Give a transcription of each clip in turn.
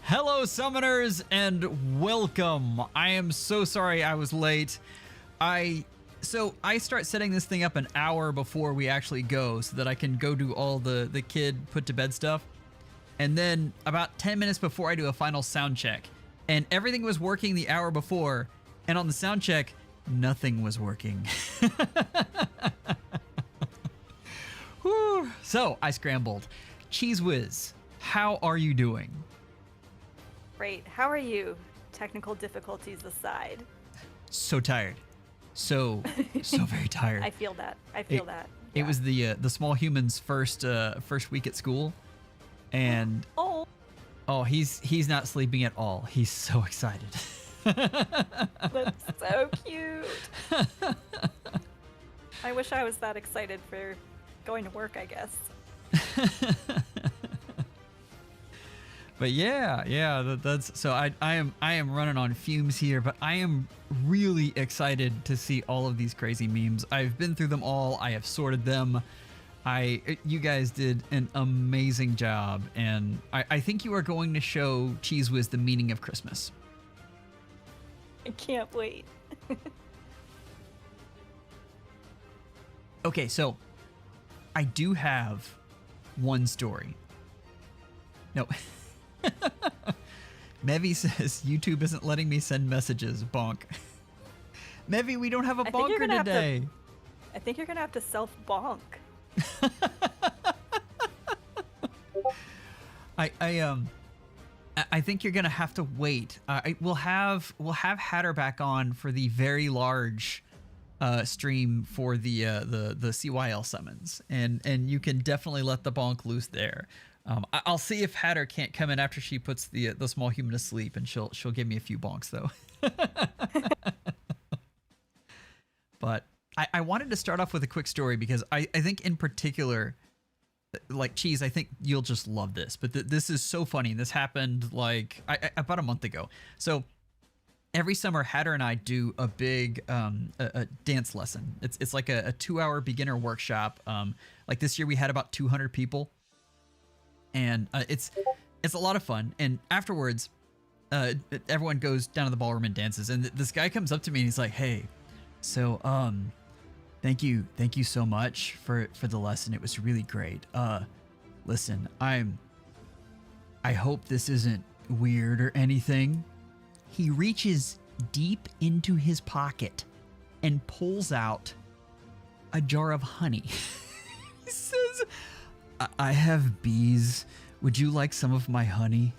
Hello, summoners, and welcome. I am so sorry I was late. So I start setting this thing up an hour before we actually go so that I can go do all the kid put to bed stuff. And then about 10 minutes before I do a final sound check. And everything was working the hour before. And on the sound check, nothing was working. Whew. So I scrambled. Cheese Whiz, how are you doing? Great. How are you? Technical difficulties aside. So tired. So very tired. I feel that. It yeah. Was the small human's first week at school, and he's not sleeping at all. He's so excited. That's so cute. I wish I was that excited for going to work, I guess. But yeah, that's so I am running on fumes here, but I am really excited to see all of these crazy memes. I've been through them all. I have sorted them. You guys did an amazing job, and I think you are going to show Cheese Whiz the meaning of Christmas. I can't wait. Okay, so I do have one story. No. Mevi says YouTube isn't letting me send messages. Bonk. Mevi, we don't have a bonker today. I think you're gonna have to self-bonk. I think you're gonna have to wait. We'll have Hatter back on for the very large stream for the CYL summons, and you can definitely let the bonk loose there. I'll see if Hatter can't come in after she puts the small human to sleep, and she'll give me a few bonks though. But I wanted to start off with a quick story because I think in particular, like Cheese, I think you'll just love this. But this is so funny. This happened like about a month ago. So every summer, Hatter and I do a big a dance lesson. It's like a 2-hour beginner workshop. Like this year we had about 200 people. And it's a lot of fun. And afterwards, everyone goes down to the ballroom and dances. And this guy comes up to me and he's like, "Hey, so thank you so much for the lesson. It was really great. Listen, I hope this isn't weird or anything." He reaches deep into his pocket and pulls out a jar of honey. He says, "I have bees. Would you like some of my honey?"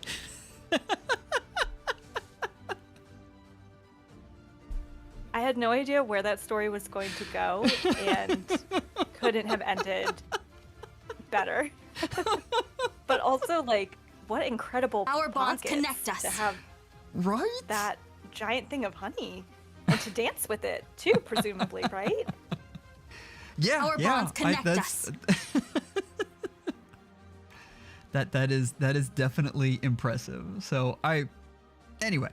I had no idea where that story was going to go and couldn't have ended better. But also, like, what incredible our bonds pockets connect us to have right? that giant thing of honey and to dance with it too, presumably, right? Yeah, our bonds connect us. That is definitely impressive. So anyway,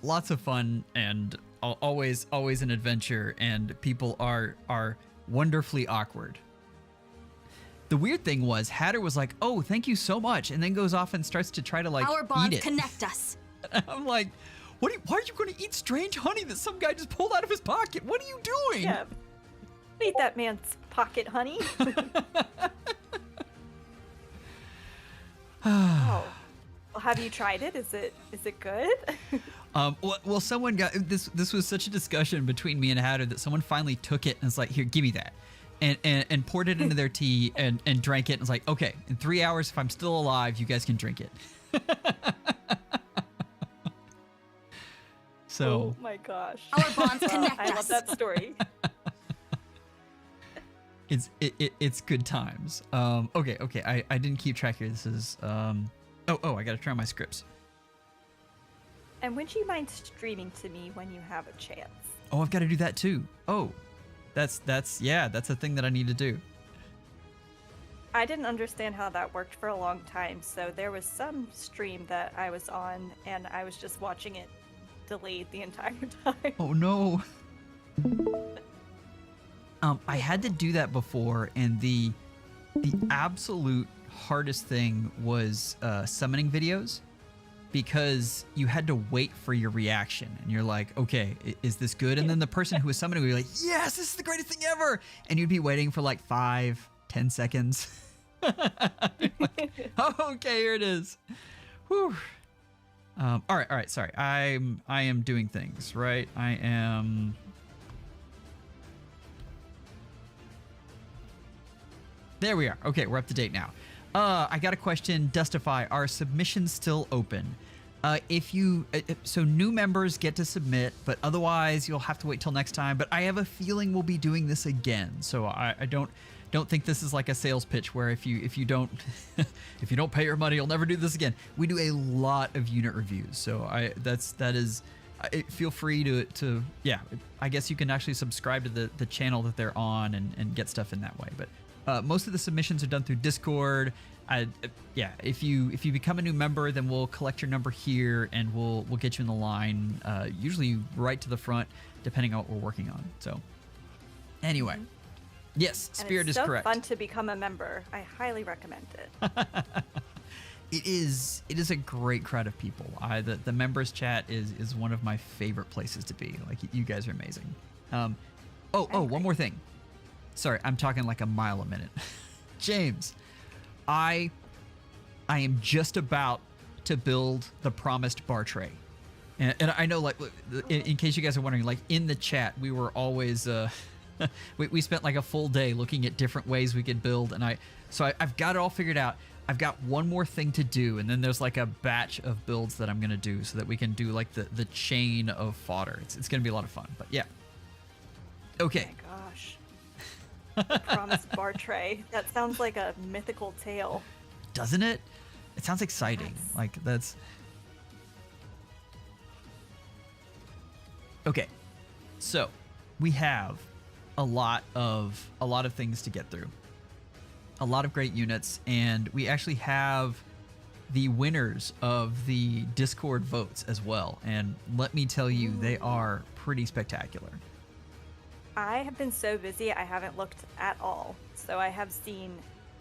lots of fun and always an adventure, and people are wonderfully awkward. The weird thing was Hatter was like, "Oh, thank you so much," and then goes off and starts to try to like our bonds eat it. connect us. I'm like, why are you going to eat strange honey that some guy just pulled out of his pocket? What are you doing? Yeah. Eat that man's pocket honey. Oh. Well, have you tried it? Is it good? Well, someone got this was such a discussion between me and Hatter that someone finally took it and was like, "Here, give me that," and poured it into their tea and drank it and was like, "Okay, in 3 hours, if I'm still alive, you guys can drink it." So, oh my gosh. Our bonds connect us. I love that story. It's good times. Okay. I didn't keep track here. This is I gotta try my scripts. And would you mind streaming to me when you have a chance? Oh, I've got to do that too. Oh, that's a thing that I need to do. I didn't understand how that worked for a long time, so there was some stream that I was on, and I was just watching it delayed the entire time. Oh no. I had to do that before, and the absolute hardest thing was summoning videos. because you had to wait for your reaction, and you're like, okay, is this good? And then the person who was summoning would be like, yes, this is the greatest thing ever. And you'd be waiting for like 5-10 seconds. Like, oh, okay, here it is. Whew. All right. Sorry, I am doing things right. I am. There we are. Okay, we're up to date now. I got a question. Dustify, are submissions still open? If you so new members get to submit, but otherwise you'll have to wait till next time. But I have a feeling we'll be doing this again, so I don't think this is like a sales pitch where if you don't if you don't pay your money, you'll never do this again. We do a lot of unit reviews, so feel free to yeah. I guess you can actually subscribe to the channel that they're on and get stuff in that way, but. Most of the submissions are done through Discord. Yeah, if you become a new member, then we'll collect your number here and we'll get you in the line, usually right to the front, depending on what we're working on. So, anyway, yes, Spirit is correct. It's so fun to become a member. I highly recommend it. It is a great crowd of people. The members chat is one of my favorite places to be. Like, you guys are amazing. One more thing. Sorry, I'm talking like a mile a minute. James, I am just about to build the promised Bartre. And I know, like, in case you guys are wondering, like, in the chat, we were always, we spent like a full day looking at different ways we could build. And I've got it all figured out. I've got one more thing to do. And then there's like a batch of builds that I'm going to do so that we can do like the chain of fodder. It's going to be a lot of fun, but yeah. Okay. Oh my gosh. The promised Bartre. That sounds like a mythical tale. Doesn't it? It sounds exciting. Yes. Like that's okay. So we have a lot of things to get through. A lot of great units, and we actually have the winners of the Discord votes as well. And let me tell you, they are pretty spectacular. I have been so busy, I haven't looked at all. So I have seen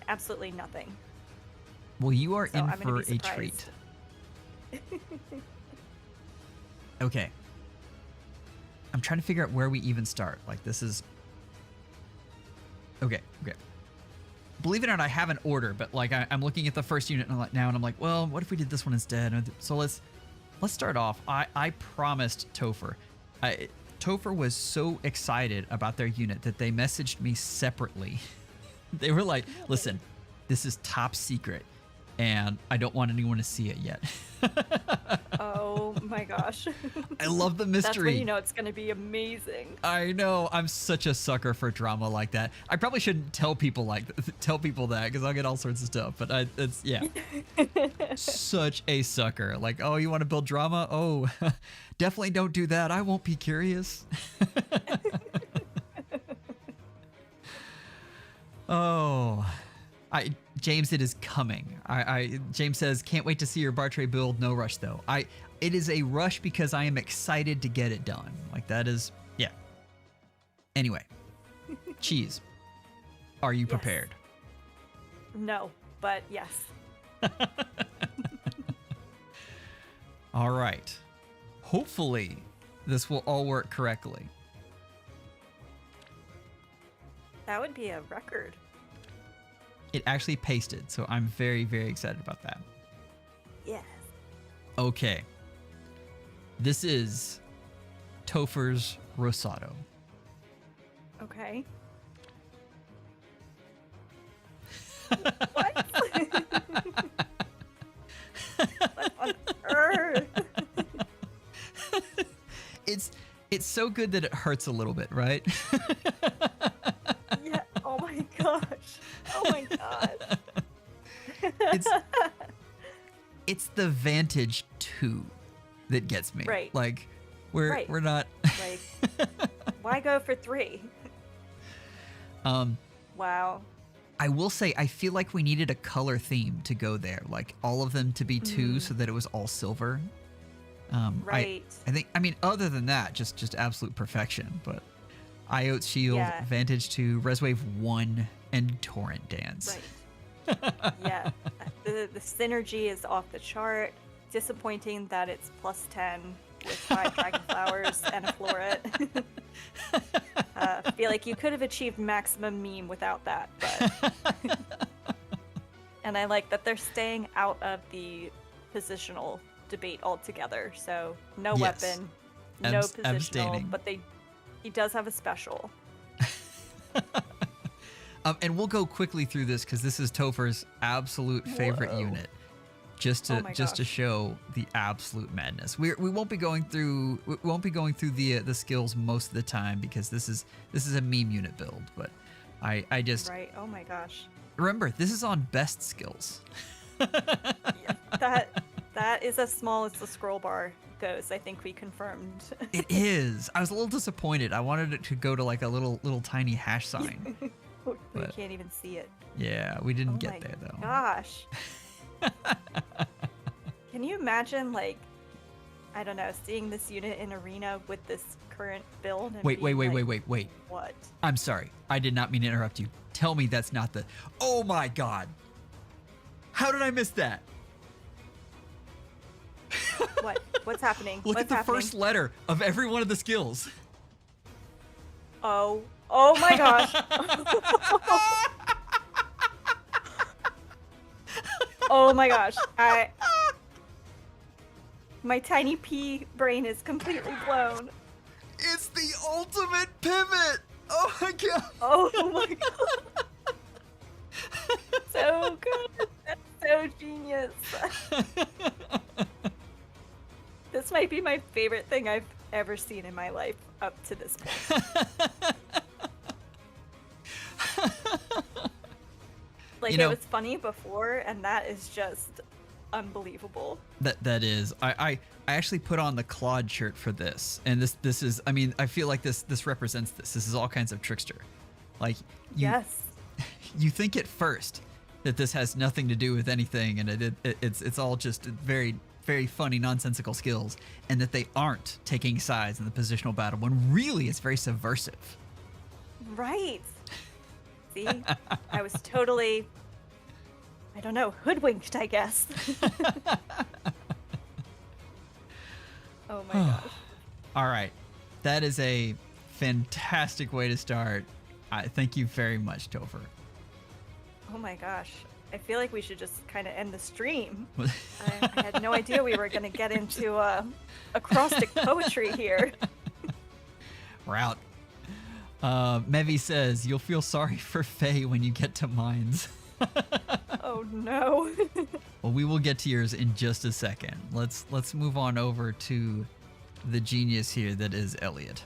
absolutely nothing. Well, you are So in I'm gonna for be a treat. surprised. Okay. I'm trying to figure out where we even start. Like, this is... Okay. Believe it or not, I have an order, but like I'm looking at the first unit now, and I'm like, well, what if we did this one instead? So let's start off. I promised Topher. Topher was so excited about their unit that they messaged me separately. They were like, listen, this is top secret, and I don't want anyone to see it yet. Oh my gosh. I love the mystery. That's when you know it's going to be amazing. I know. I'm such a sucker for drama like that. I probably shouldn't tell people that because I'll get all sorts of stuff. But it's yeah, such a sucker. Like, oh, you want to build drama? Oh, definitely don't do that. I won't be curious. Oh, James, it is coming. James says, can't wait to see your Bartre build. No rush though. It is a rush because I am excited to get it done. Like that is, yeah. Anyway, Cheese, are you prepared? No, but yes. All right. Hopefully this will all work correctly. That would be a record. It actually pasted, so I'm very, very excited about that. Yes. Okay. This is Topher's Rosado. Okay. What? What on earth? It's so good that it hurts a little bit, right? Yeah. Oh my gosh. Oh my gosh. It's the Vantage 2 that gets me. Right. Like we're not Like, why go for 3? Wow. I will say I feel like we needed a color theme to go there, like all of them to be 2 so that it was all silver. Right. I think, I mean, other than that, just absolute perfection. But IOT's Shield, Yeah. Vantage 2, Reswave 1, and Torrent Dance. Right. Yeah. The synergy is off the chart. disappointing that it's +10 with 5 dragon flowers and a floret. I feel like you could have achieved maximum meme without that, but... And I like that they're staying out of the positional debate altogether. So no Yes. weapon, no positional, Abstaining. but he does have a special. And we'll go quickly through this because this is Topher's absolute favorite Whoa. unit. Just Oh my to gosh. show the absolute madness. We won't be going through the skills most of the time because this is a meme unit build. But I just Right. Oh my gosh. remember this is on best skills. Yeah, that is as small as the scroll bar goes. I think we confirmed. It is. I was a little disappointed. I wanted it to go to like a little tiny hash sign. We But- can't even see it. Yeah, we didn't Oh get my there though. Gosh. Can you imagine, like, I don't know, seeing this unit in arena with this current build? And Wait. being like, Wait. What? I'm sorry. I did not mean to interrupt you. Tell me that's not the. Oh my god. How did I miss that? What? What's happening? Look What's at the happening? first letter of every one of the skills. Oh my gosh. Oh my gosh. My tiny pea brain is completely blown. It's the ultimate pivot. Oh my god. Oh my god. So good. That's so genius. This might be my favorite thing I've ever seen in my life up to this point. Like, You know- it was funny before, and that is just unbelievable. That is. I actually put on the Claude shirt for this, and this is. I mean, I feel like this represents this. This is all kinds of trickster. Like you, Yes. you think at first that this has nothing to do with anything, and it's all just very funny nonsensical skills, and that they aren't taking sides in the positional battle when really it's very subversive. Right. See? I was totally, I don't know, hoodwinked, I guess. Oh my gosh. All right, that is a fantastic way to start. Thank you very much, Topher. Oh my gosh. I feel like we should just kind of end the stream. I had no idea we were going to get into acrostic poetry here. We're out. Mevi says, you'll feel sorry for Faye when you get to mines. Oh no. Well, we will get to yours in just a second. Let's move on over to the genius here that is Elliot.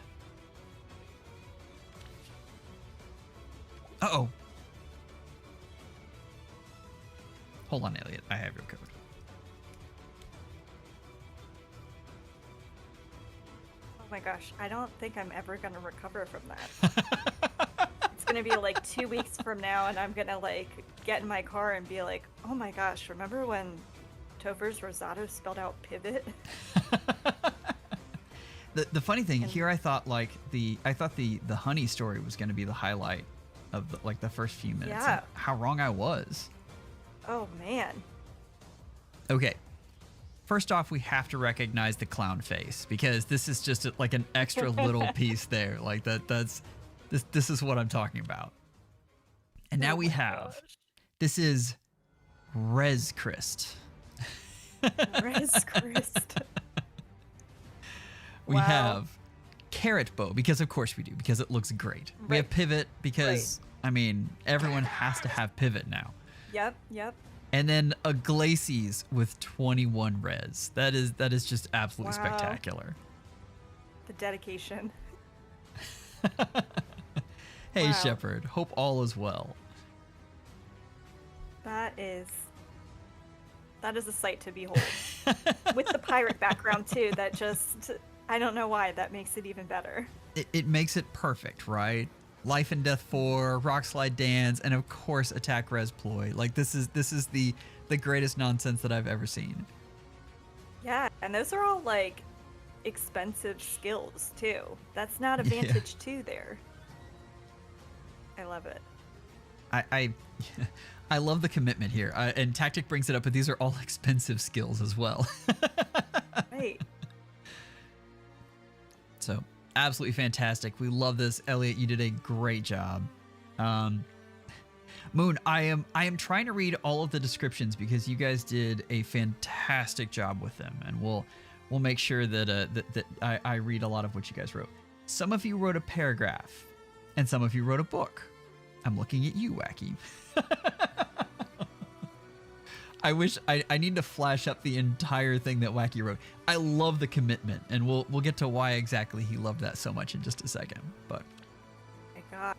Uh-oh. Hold on, Elliot. I have your covered. Oh my gosh. I don't think I'm ever going to recover from that. It's going to be like 2 weeks from now, and I'm going to like get in my car and be like, oh my gosh, remember when Topher's Rosado spelled out pivot? The funny thing here, I thought the honey story was going to be the highlight of the first few minutes. Yeah. And how wrong I was. Oh man. Okay. First off, we have to recognize the clown face because this is just like an extra little piece there. Like this is what I'm talking about. And now Oh we my have gosh. this is Res Christ. Res Christ. We Wow. have Carrot Bow because of course we do because it looks great. We have Right. Pivot because I mean everyone has to have Pivot now. Yep. And then a Glacies with 21 res. That is just absolutely Wow. spectacular. The dedication. Hey Wow. Shepard, hope all is well. That is a sight to behold. With the pirate background too, that just, I don't know why, that makes it even better. It makes it perfect, right? Life and Death 4, Rock Slide Dance, and of course Attack Res Ploy. Like this is the greatest nonsense that I've ever seen. Yeah, and those are all like expensive skills too. That's not a Yeah. Vantage 2 there. I love it. I I love the commitment here. And Tactic brings it up, but these are all expensive skills as well. Right. So absolutely fantastic. We love this. Elliot, you did a great job. Moon, I am trying to read all of the descriptions because you guys did a fantastic job with them, and we'll make sure that I read a lot of what you guys wrote. Some of you wrote a paragraph, and some of you wrote a book. I'm looking at you, Wacky. I wish I need to flash up the entire thing that Wacky wrote. I love the commitment, and we'll get to why exactly he loved that so much in just a second. But My gosh.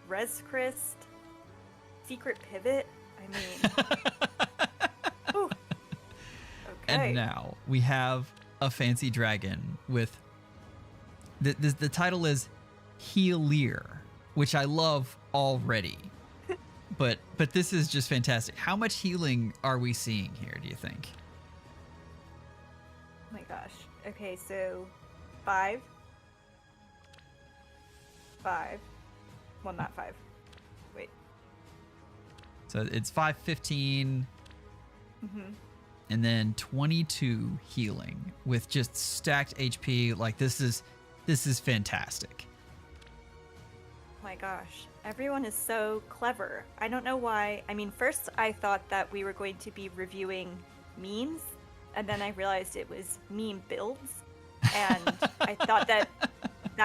Res Christ, Secret Pivot. I mean, ooh. Okay. And now we have a fancy dragon with the title is Helier, which I love already. But this is just fantastic. How much healing are we seeing here, do you think? Oh my gosh. Okay, so 5. Well, not 5. Wait. So it's 5, 15, and then 22 healing with just stacked HP. Like this is fantastic. Oh my gosh. Everyone is so clever. I don't know why. I mean, first I thought that we were going to be reviewing memes, and then I realized it was meme builds. And I thought that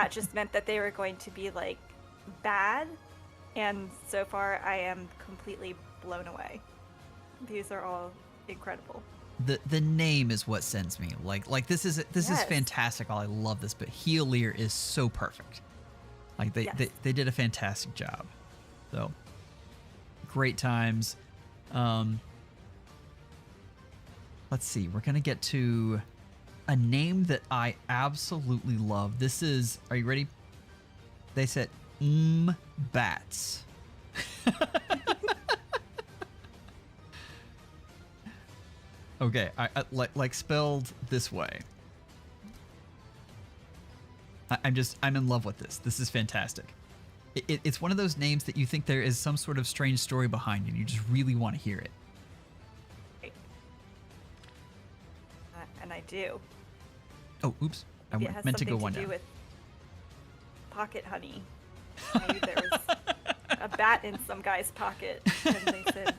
just meant that they were going to be like bad. And so far I am completely blown away. These are all incredible. The name is what sends me. Like this is Yes. fantastic. I love this, but Helier is so perfect. Like they did a fantastic job. So great times. Let's see. We're gonna get to a name that I absolutely love. This is. Are you ready? They said bats. Okay, I like spelled this way. I'm in love with this. This is fantastic. It's one of those names that you think there is some sort of strange story behind, and you just really want to hear it. And I do. Oh, oops! I It has meant to go something one to do down. with pocket honey. Maybe there was a bat in some guy's pocket, and they said,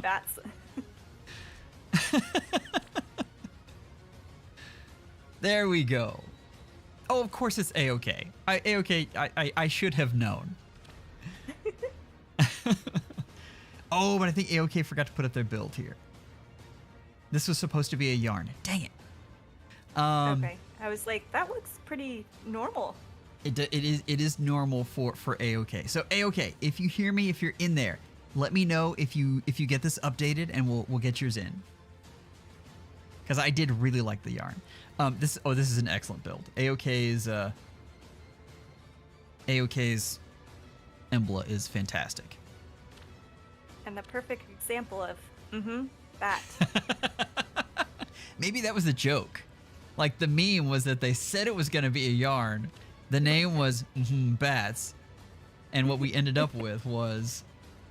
bats. There we go. Oh, of course it's A-OK. A-OK, I should have known. Oh, but I think A-OK forgot to put up their build here. This was supposed to be a yarn. Dang it. Okay. I was like, that looks pretty normal. It is normal for A-OK. So A-OK, if you hear me, if you're in there, let me know if you get this updated, and we'll get yours in. Because I did really like the yarn. This is an excellent build. A-OK's Embla is fantastic. And the perfect example of, bat. Maybe that was a joke. Like the meme was that they said it was going to be a yarn. The name was bats. And what we ended up with was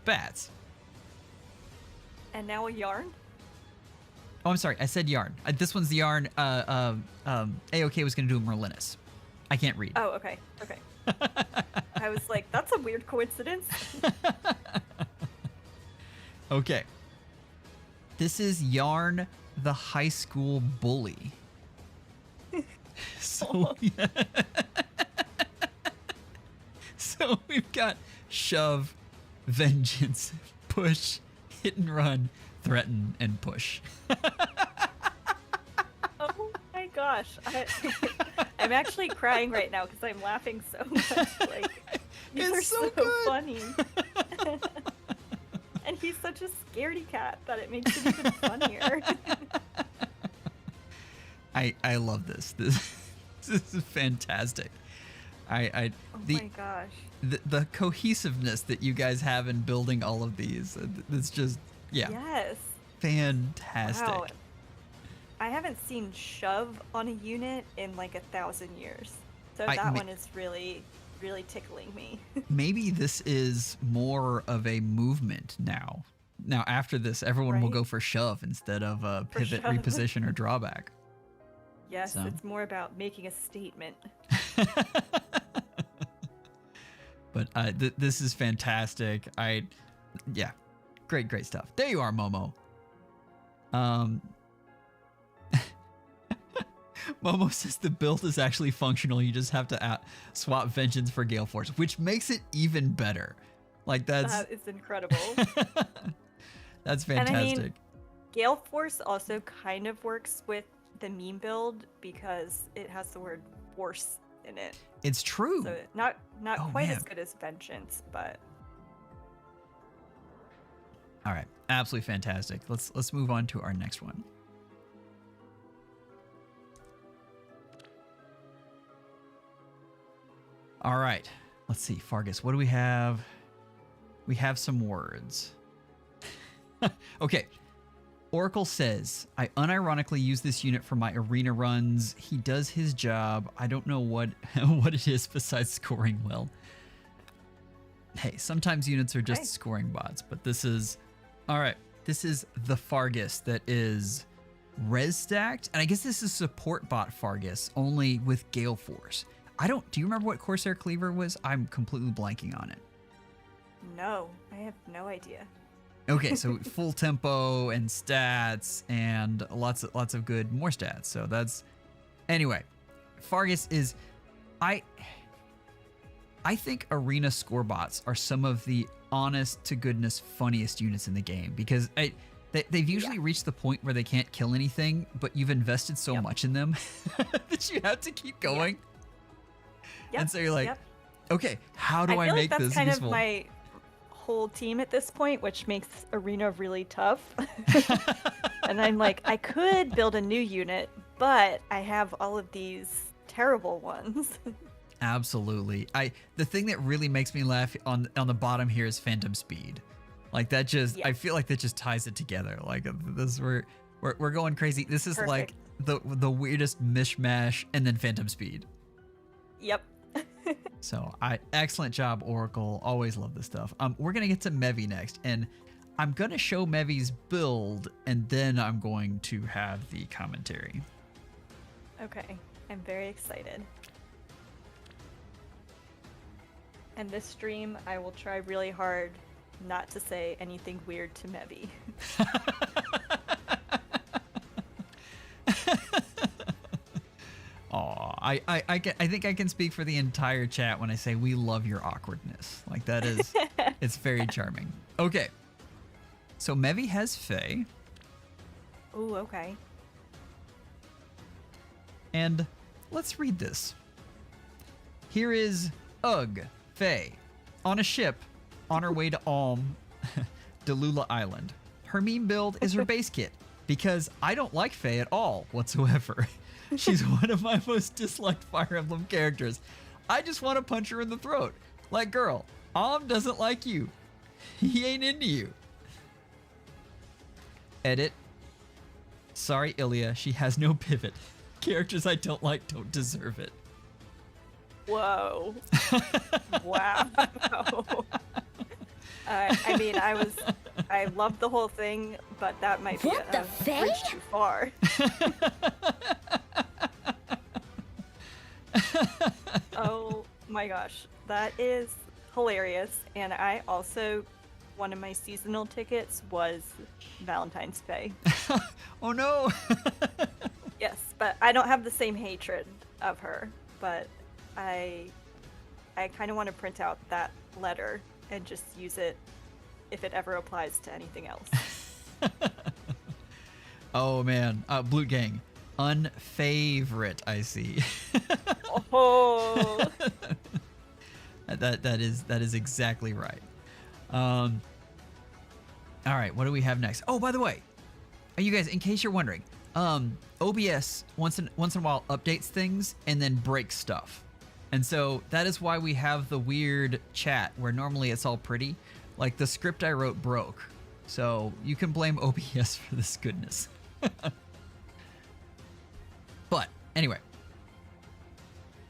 bats. And now a yarn? Oh, I'm sorry. I said yarn. This one's the yarn. A-OK was going to do a Merlinus. I can't read. Oh, okay. Okay. I was like, that's a weird coincidence. Okay. This is Yarn the High School Bully. So, so we've got shove, vengeance, push, hit and run, threaten, and push. Oh my gosh. I'm actually crying right now because I'm laughing so much. Like, these It's are so so good. funny. And he's such a scaredy cat that it makes it even funnier. I love this. This is fantastic. Oh my gosh. The cohesiveness that you guys have in building all of these, it's just Yes. fantastic. Wow. I haven't seen shove on a unit in like 1,000 years. So that one is really really tickling me. Maybe this is more of a movement now. Now, after this, everyone will Right. go for shove instead of pivot, shove. reposition, or drawback. Yes, So. it's more about making a statement. But this is fantastic. Yeah, great stuff. There you are, Momo. Momo says the build is actually functional. You just have to swap Vengeance for Gale Force, which makes it even better. Like That is incredible. that's And fantastic. I mean, Gale Force also kind of works with the meme build because it has the word force in it. It's true. So not Oh, quite man. as good as Vengeance, but All right, absolutely fantastic. Let's move on to our next one. All right, let's see, Fargus. What do we have? We have some words. Okay. Oracle says, I unironically use this unit for my arena runs. He does his job. I don't know what what it is besides scoring well. Hey, sometimes units are just Okay. scoring bots, but this is all right. This is the Fargus that is res stacked, and I guess this is support bot Fargus only with Gale Force. Do you remember what Corsair Cleaver was? I'm completely blanking on it. no, I have no idea. Okay, so full tempo and stats and lots of good more stats. So that's anyway. Fargus is I think arena score bots are some of the honest to goodness funniest units in the game because they've usually reached the point where they can't kill anything, but you've invested so much in them that you have to keep going. Yep. And so you're like, yep. okay, how do I feel make like that's this kind useful? of my whole team at this point, which makes arena really tough. And I'm like, I could build a new unit, but I have all of these terrible ones. Absolutely. The thing that really makes me laugh on the bottom here is Phantom Speed. Like that just I feel like that just ties it together. Like this we're going crazy. This is like the weirdest mishmash and then Phantom Speed. Yep. So excellent job, Oracle. Always love this stuff. We're gonna get to Mevi next, and I'm gonna show Mevi's build, and then I'm going to have the commentary. Okay, I'm very excited. And this stream, I will try really hard not to say anything weird to Mevi. Aw, I think I can speak for the entire chat when I say we love your awkwardness. Like that is, it's very charming. Okay, so Mevi has Faye, Ooh, okay. and let's read this. Here is Faye on a ship on her way to Delula Island. Her meme build is her base kit because I don't like Faye at all whatsoever. She's one of my most disliked Fire Emblem characters. I just want to punch her in the throat. Like, girl, doesn't like you. He ain't into you. Edit. Sorry, Ilya, she has no pivot. Characters I don't like don't deserve it. Whoa. Wow. I mean, I loved the whole thing, but that might be What the a bridge Faye? too far. Oh my gosh, that is hilarious. And I also, one of my seasonal tickets was Valentine's Faye. Oh no! Yes, but I don't have the same hatred of her, but I kind of want to print out that letter and just use it if it ever applies to anything else. Oh man, Blue Gang, unfavorite. I see. Oh, that is exactly right. All right, what do we have next? Oh, by the way, you guys, in case you're wondering, OBS once in a while updates things and then breaks stuff, and so that is why we have the weird chat where normally it's all pretty. Like the script I wrote broke, so you can blame OBS for this goodness. But anyway,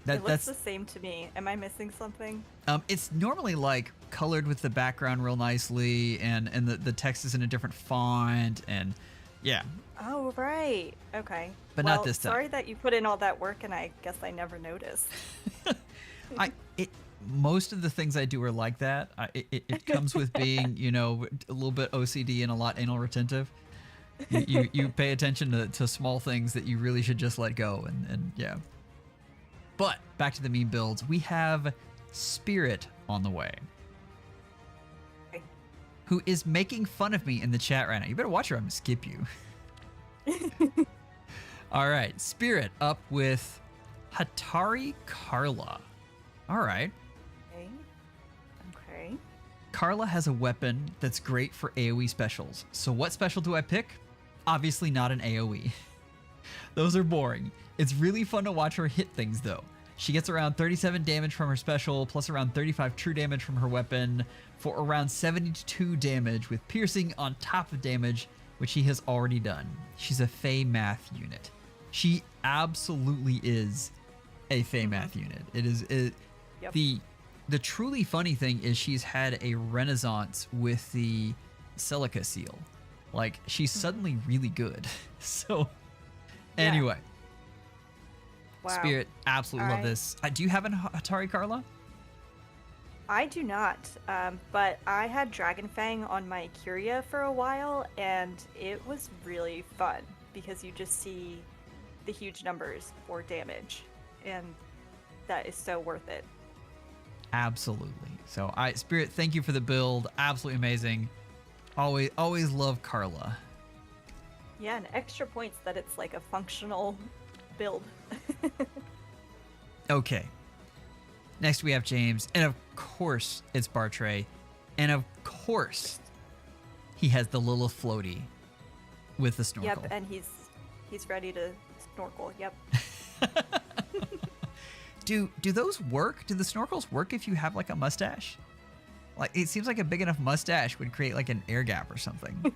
It looks the same to me. Am I missing something? It's normally like colored with the background real nicely, and the text is in a different font, and yeah. Oh, right. Okay. But well, not this time. Sorry that you put in all that work, and I guess I never noticed. Most of the things I do are like that. It comes with being, you know, a little bit OCD and a lot anal retentive. You pay attention to small things that you really should just let go, and yeah. But back to the meme builds, we have Spirit on the way, Okay. who is making fun of me in the chat right now. You better watch her. I'm gonna skip you. All right, Spirit up with Hatari Carla. All right. Okay. Carla has a weapon that's great for AoE specials. So what special do I pick? Obviously not an AoE. Those are boring. It's really fun to watch her hit things though. She gets around 37 damage from her special, plus around 35 true damage from her weapon, for around 72 damage with piercing on top of damage, which she has already done. She's a Faye math unit. She absolutely is a Faye math unit. It is Yep. The truly funny thing is she's had a renaissance with the Celica seal. Like, she's suddenly really good. So, anyway. Wow. Spirit, absolutely love this. Do you have an Atari, Carla? I do not, but I had Dragon Fang on my Curia for a while, and it was really fun because you just see the huge numbers for damage, and that is so worth it. Absolutely. So, Spirit, thank you for the build. Absolutely amazing. Always love Carla. Yeah, and extra points that it's like a functional build. Okay. Next we have James, and of course it's Bartre, and of course he has the little floaty with the snorkel. Yep, and he's ready to snorkel. Yep. Do those work? Do the snorkels work if you have like a mustache? Like, it seems like a big enough mustache would create like an air gap or something.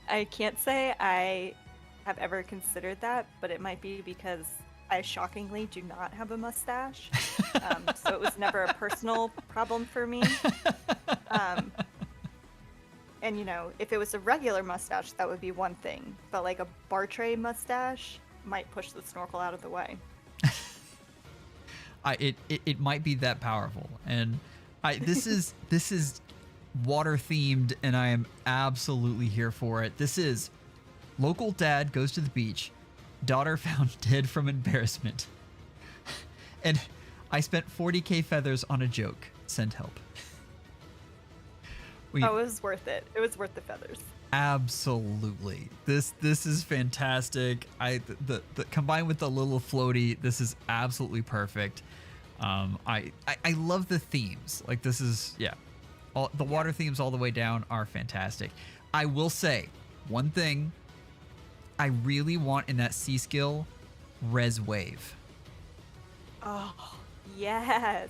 I can't say I have ever considered that, but it might be because I shockingly do not have a mustache. So it was never a personal problem for me. And, you know, if it was a regular mustache, that would be one thing. But like a Bartre mustache might push the snorkel out of the way. It might be that powerful. And this is water themed, and I am absolutely here for it. This is local dad goes to the beach, daughter found dead from embarrassment, and I spent 40k feathers on a joke. Send help. It was worth it. It was worth the feathers. Absolutely. This is fantastic. The combined with the little floaty, this is absolutely perfect. I love the themes. Like, this is, yeah. All the water themes all the way down are fantastic. I will say one thing I really want in that C skill, Res Wave. Oh, yes.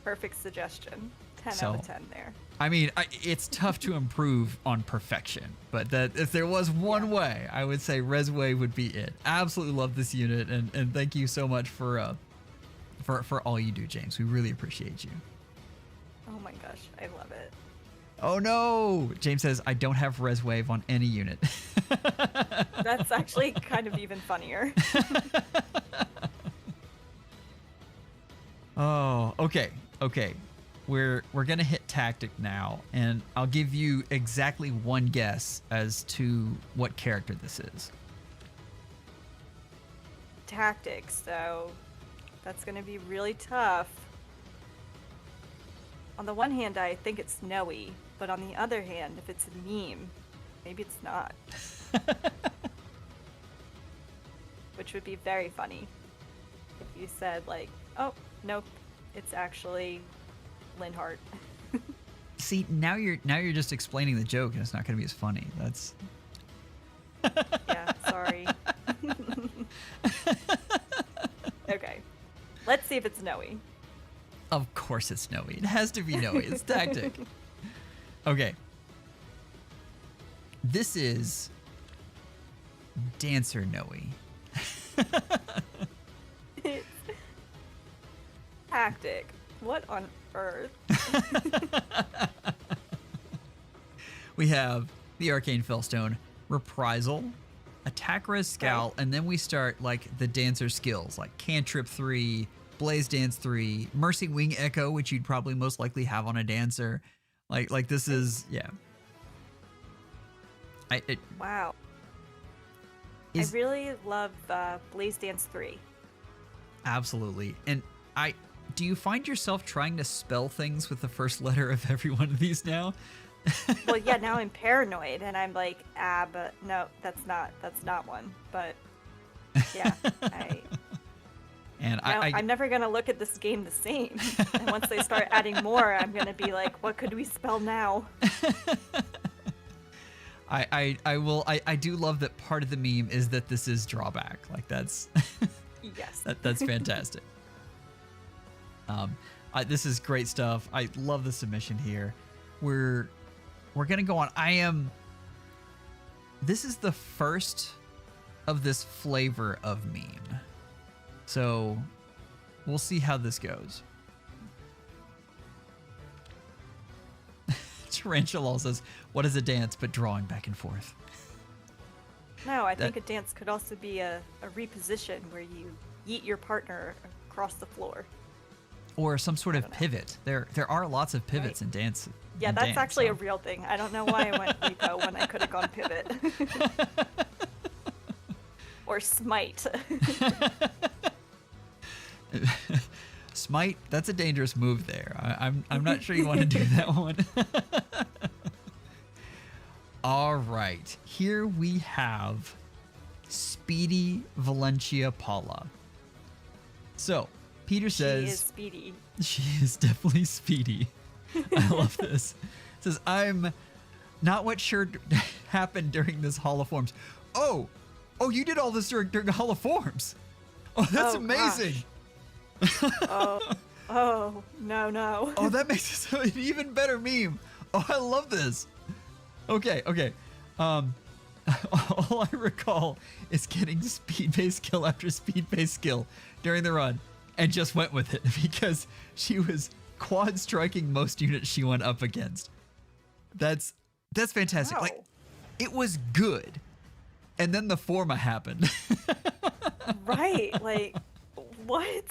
Perfect suggestion. 10 out of 10 there. I mean, it's tough to improve on perfection, but that if there was one way, I would say Res Wave would be it. Absolutely love this unit, and thank you so much for all you do, James. We really appreciate you. Oh my gosh, I love it. Oh no! James says, I don't have Res Wave on any unit. That's actually kind of even funnier. Oh, okay. We're gonna hit tactic now, and I'll give you exactly one guess as to what character this is. Tactics, so that's going to be really tough. On the one hand, I think it's snowy, but on the other hand, if it's a meme, maybe it's not. Which would be very funny if you said, like, oh, nope, it's actually Linhardt. See, now you're just explaining the joke, and it's not going to be as funny. That's Yeah, sorry. Okay, let's see if it's snowy. Of course it's snowy. It has to be snowy. It's tactic. Okay. This is Dancer Noe. Tactic. What on earth? We have the Arcane Fellstone, Reprisal, Attack Res Scowl, and then we start like the dancer skills like Cantrip 3, Blaze Dance 3, Mercy Wing Echo, which you'd probably most likely have on a dancer. Like this is, yeah. Wow. I really love Blaze Dance 3. Absolutely. And do you find yourself trying to spell things with the first letter of every one of these now? Well, yeah, now I'm paranoid and I'm like, but no, that's not one. But yeah, I'm never gonna look at this game the same. And once they start adding more, I'm gonna be like, what could we spell now? I do love that part of the meme is that this is drawback. Like that's yes. That's fantastic. This is great stuff. I love the submission here. We're gonna go on. This is the first of this flavor of meme. So we'll see how this goes. Tarantula says, what is a dance but drawing back and forth? No, I think a dance could also be a reposition where you yeet your partner across the floor. Or some sort of pivot. There are lots of pivots in dance. Yeah, that's actually a real thing. I don't know why I went repo when I could have gone pivot. Or smite. Smite, that's a dangerous move there. I'm not sure you want to do that one. All right, here we have Speedy Valencia Paula. So, Peter says... She is speedy. She is definitely speedy. I love this. Says, I'm not what sure happened during this Hall of Forms. Oh, you did all this during Hall of Forms. Oh, that's amazing. Oh, no. Oh, that makes it an even better meme. Oh, I love this. Okay. All I recall is getting speed-based kill after speed-based kill during the run and just went with it because she was quad striking most units she went up against. That's fantastic. Wow. Like, it was good. And then the forma happened. Right, like, what?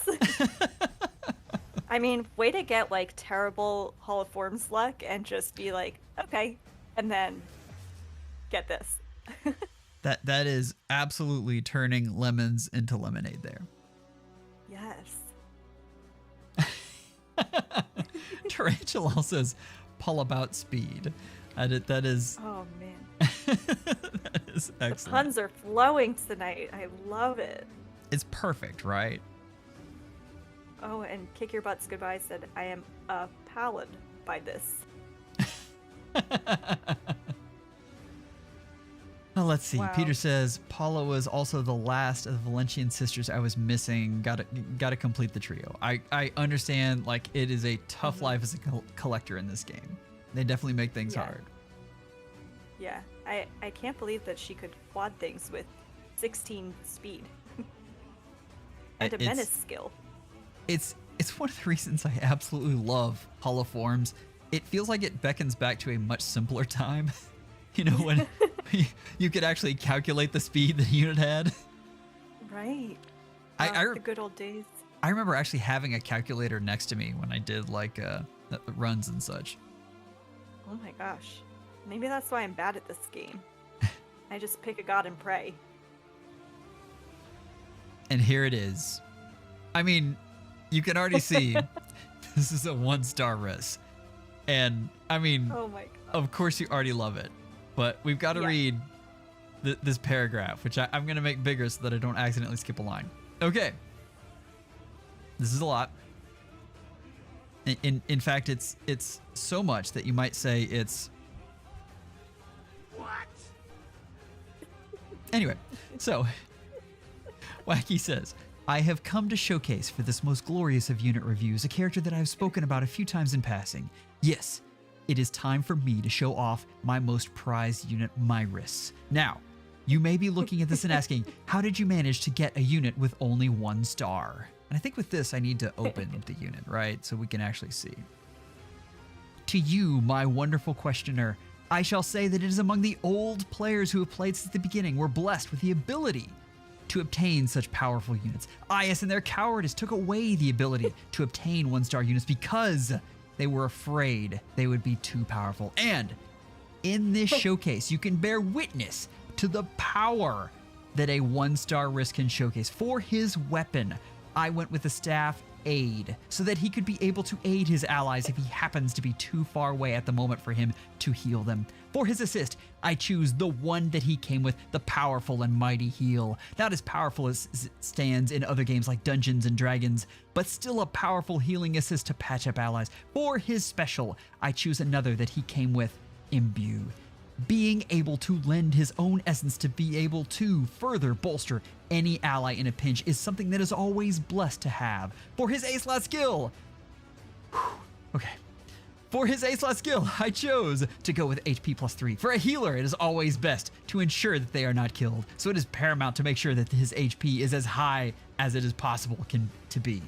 I mean, way to get, like, terrible Hall of Forms luck and just be like, okay, and then get this. That is absolutely turning lemons into lemonade there. Yes. Tarantula says, pull about speed. That is... Oh, man. That is excellent. The puns are flowing tonight. I love it. It's perfect, right? Oh, and Kick Your Butts Goodbye said, I am appalled by this. Well, let's see. Wow. Peter says, Paula was also the last of the Valencian sisters I was missing. Gotta complete the trio. I understand, like, it is a tough life as a collector in this game. They definitely make things hard. Yeah, I can't believe that she could quad things with 16 speed. And a menace skill. It's one of the reasons I absolutely love Hall of Forms. It feels like it beckons back to a much simpler time. You know, when you could actually calculate the speed the unit had. Right. The good old days. I remember actually having a calculator next to me when I did like runs and such. Oh my gosh. Maybe that's why I'm bad at this game. I just pick a god and pray. And here it is. I mean, you can already see this is a 1-star res. And I mean, oh my God. Of course you already love it. But we've got to read this paragraph, which I'm going to make bigger so that I don't accidentally skip a line. Okay. This is a lot. In fact, it's so much that you might say it's... What? Anyway, so Wacky says, I have come to showcase for this most glorious of unit reviews a character that I have spoken about a few times in passing. Yes, it is time for me to show off my most prized unit, Myris. Now, You may be looking at this and asking, how did you manage to get a unit with only 1 star? And I think with this, I need to open the unit, right? So we can actually see. To you, my wonderful questioner, I shall say that it is among the old players who have played since the beginning were blessed with the ability to obtain such powerful units. IS and their cowardice took away the ability to obtain 1-star units because they were afraid they would be too powerful. And in this showcase, you can bear witness to the power that a 1-star Riss can showcase. For his weapon, I went with the staff aid so that he could be able to aid his allies if he happens to be too far away at the moment for him to heal them. For his assist, I choose the one that he came with, the powerful and mighty heal. Not as powerful as it stands in other games like Dungeons and Dragons, but still a powerful healing assist to patch up allies. For his special, I choose another that he came with, Imbue. Being able to lend his own essence to be able to further bolster any ally in a pinch is something that is always blessed to have. For his A-slot skill, For his A-slot skill, I chose to go with HP plus 3. For a healer, it is always best to ensure that they are not killed, so it is paramount to make sure that his HP is as high as it is possible to be.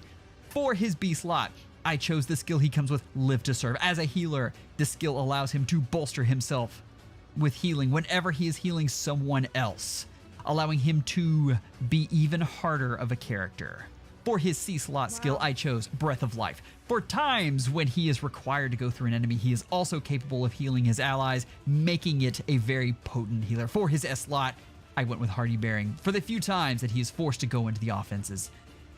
For his B slot, I chose the skill he comes with, Live to Serve. As a healer, this skill allows him to bolster himself with healing whenever he is healing someone else, allowing him to be even harder of a character. For his C slot skill, I chose Breath of Life. For times when he is required to go through an enemy, he is also capable of healing his allies, making it a very potent healer. For his S slot, I went with Hardy Bearing. For the few times that he is forced to go into the offenses,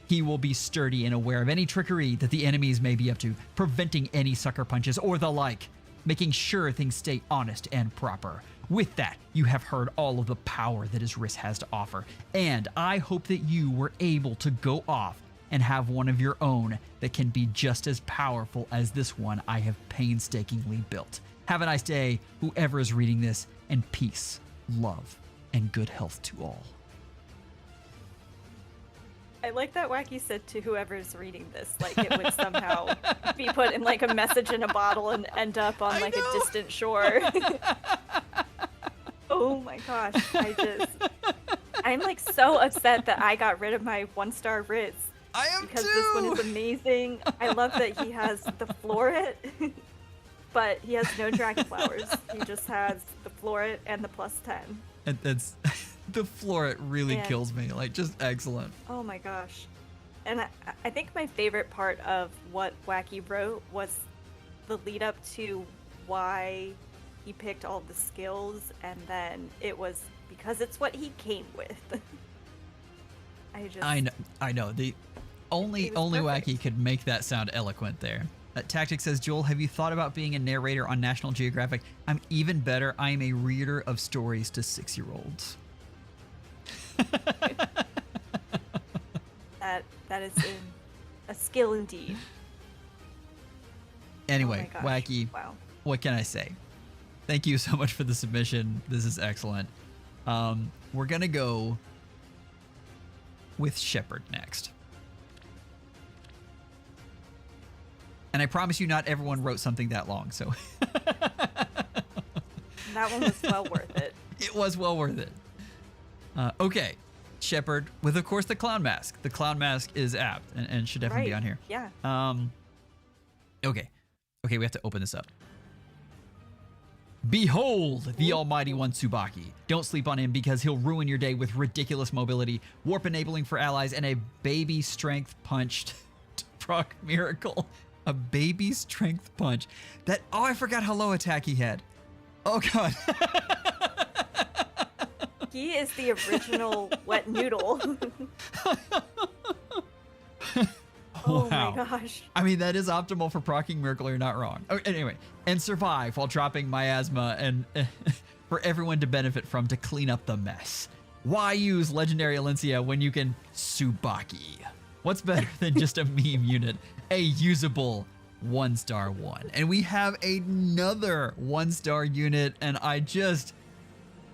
he will be sturdy and aware of any trickery that the enemies may be up to, preventing any sucker punches or the like, making sure things stay honest and proper. With that, you have heard all of the power that his Riss has to offer, and I hope that you were able to go off and have one of your own that can be just as powerful as this one I have painstakingly built. Have a nice day, whoever is reading this, and peace, love, and good health to all. I like that Wacky said to whoever's reading this, like it would somehow be put in like a message in a bottle and end up on like a distant shore. Oh my gosh, I'm like so upset that I got rid of my 1-star Rits. I am because too! This one is amazing. I love that he has the floret, but he has no dragon flowers. He just has the floret and the plus 10. And that's the floret really kills me. Like, just excellent. Oh my gosh. And I think my favorite part of what Wacky wrote was the lead up to why he picked all the skills, and then it was because it's what he came with. I know. The only Wacky could make that sound eloquent there. Tactic says, Joel, have you thought about being a narrator on National Geographic? I'm even better. I am a reader of stories to 6-year-olds. That is a skill indeed. Anyway, oh my gosh. Wacky, wow. What can I say? Thank you so much for the submission. This is excellent. We're going to go with Shepard next. And I promise you not everyone wrote something that long, so. That one was well worth it. It was well worth it. Okay, Shepard, with of course the clown mask. The clown mask is apt and should definitely be on here. Yeah. Okay, we have to open this up. Behold the almighty one Subaki. Don't sleep on him because he'll ruin your day with ridiculous mobility, warp enabling for allies, and a baby strength punch to proc miracle. A baby strength punch. I forgot how low attack he had. Oh god. He is the original wet noodle. Oh wow. my gosh. I mean, that is optimal for proccing miracle, you're not wrong. Oh, anyway, and survive while dropping miasma and for everyone to benefit from to clean up the mess. Why use legendary Alencia when you can Subaki? What's better than just a meme unit? A usable 1-star one. And we have another 1-star unit, and I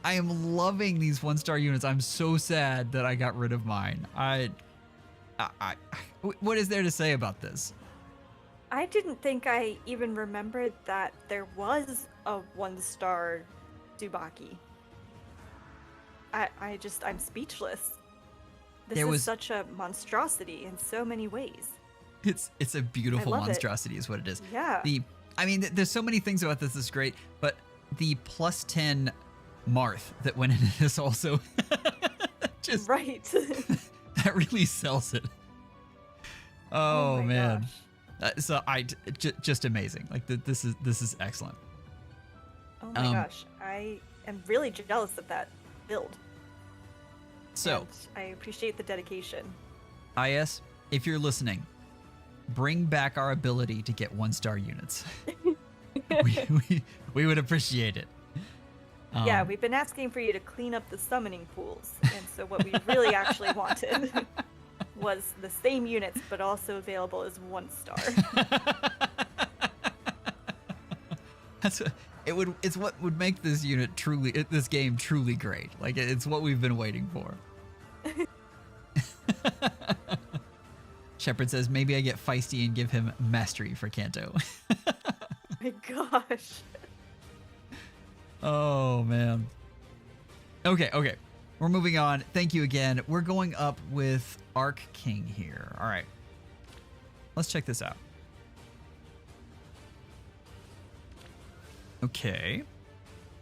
am loving these 1-star units. I'm so sad that I got rid of mine. What is there to say about this? I didn't think I even remembered that there was a 1-star Subaki. I'm speechless. This There is was- such a monstrosity in so many ways. It's a beautiful I love it. monstrosity is what it is. Yeah. There's so many things about this that's great, but the +10 Marth that went into this also just Right. that really sells it. Oh, my man. gosh. Just amazing. Like this is excellent. Oh my gosh. I am really jealous of that build. So, And I appreciate the dedication. IS, if you're listening, bring back our ability to get 1-star units. we would appreciate it. Yeah, we've been asking for you to clean up the summoning pools. And so what we really actually wanted was the same units, but also available as 1-star. It's what would make this this game truly great. Like it's what we've been waiting for. Shepard says maybe I get feisty and give him mastery for Kanto. My gosh. Oh man. Okay. We're moving on. Thank you again. We're going up with Arc King here. All right. Let's check this out. Okay.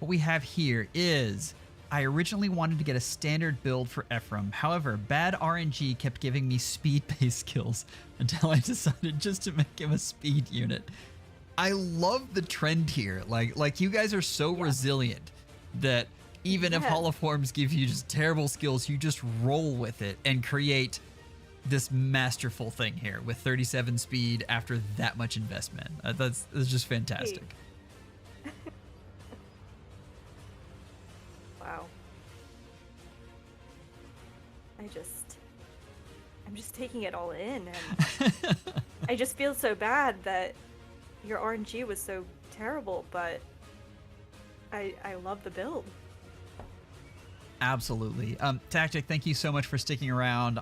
What we have here is I originally wanted to get a standard build for Ephraim. However, bad RNG kept giving me speed-based skills until I decided just to make him a speed unit. I love the trend here. Like you guys are so resilient that even if holoforms give you just terrible skills, you just roll with it and create this masterful thing here with 37 speed after that much investment. That's just fantastic. Wow. I'm just taking it all in, and I just feel so bad that your RNG was so terrible, but I love the build. Absolutely. Tactic, thank you so much for sticking around.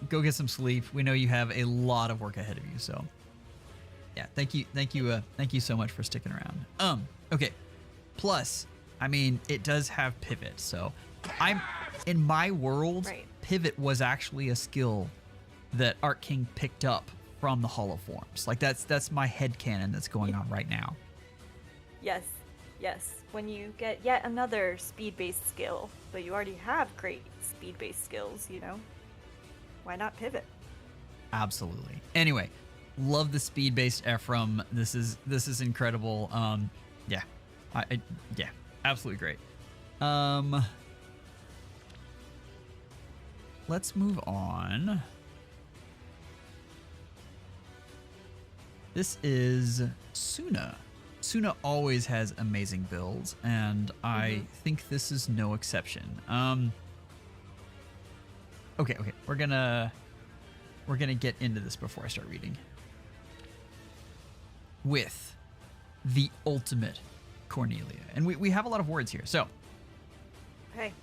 Go get some sleep. We know you have a lot of work ahead of you, so yeah, thank you so much for sticking around. Okay. Plus, I mean, it does have pivot, so in my world, Right. pivot was actually a skill that Arc King picked up from the holoforms. Like that's my headcanon that's going on right now. Yes. When you get yet another speed-based skill, but you already have great speed-based skills, why not pivot? Absolutely. Anyway, love the speed-based Ephraim. This is incredible. Yeah, yeah, absolutely great. Let's move on. This is Suna. Suna always has amazing builds, and I think this is no exception. Okay, we're gonna get into this before I start reading. With the ultimate Cornelia, and we have a lot of words here. So, Okay.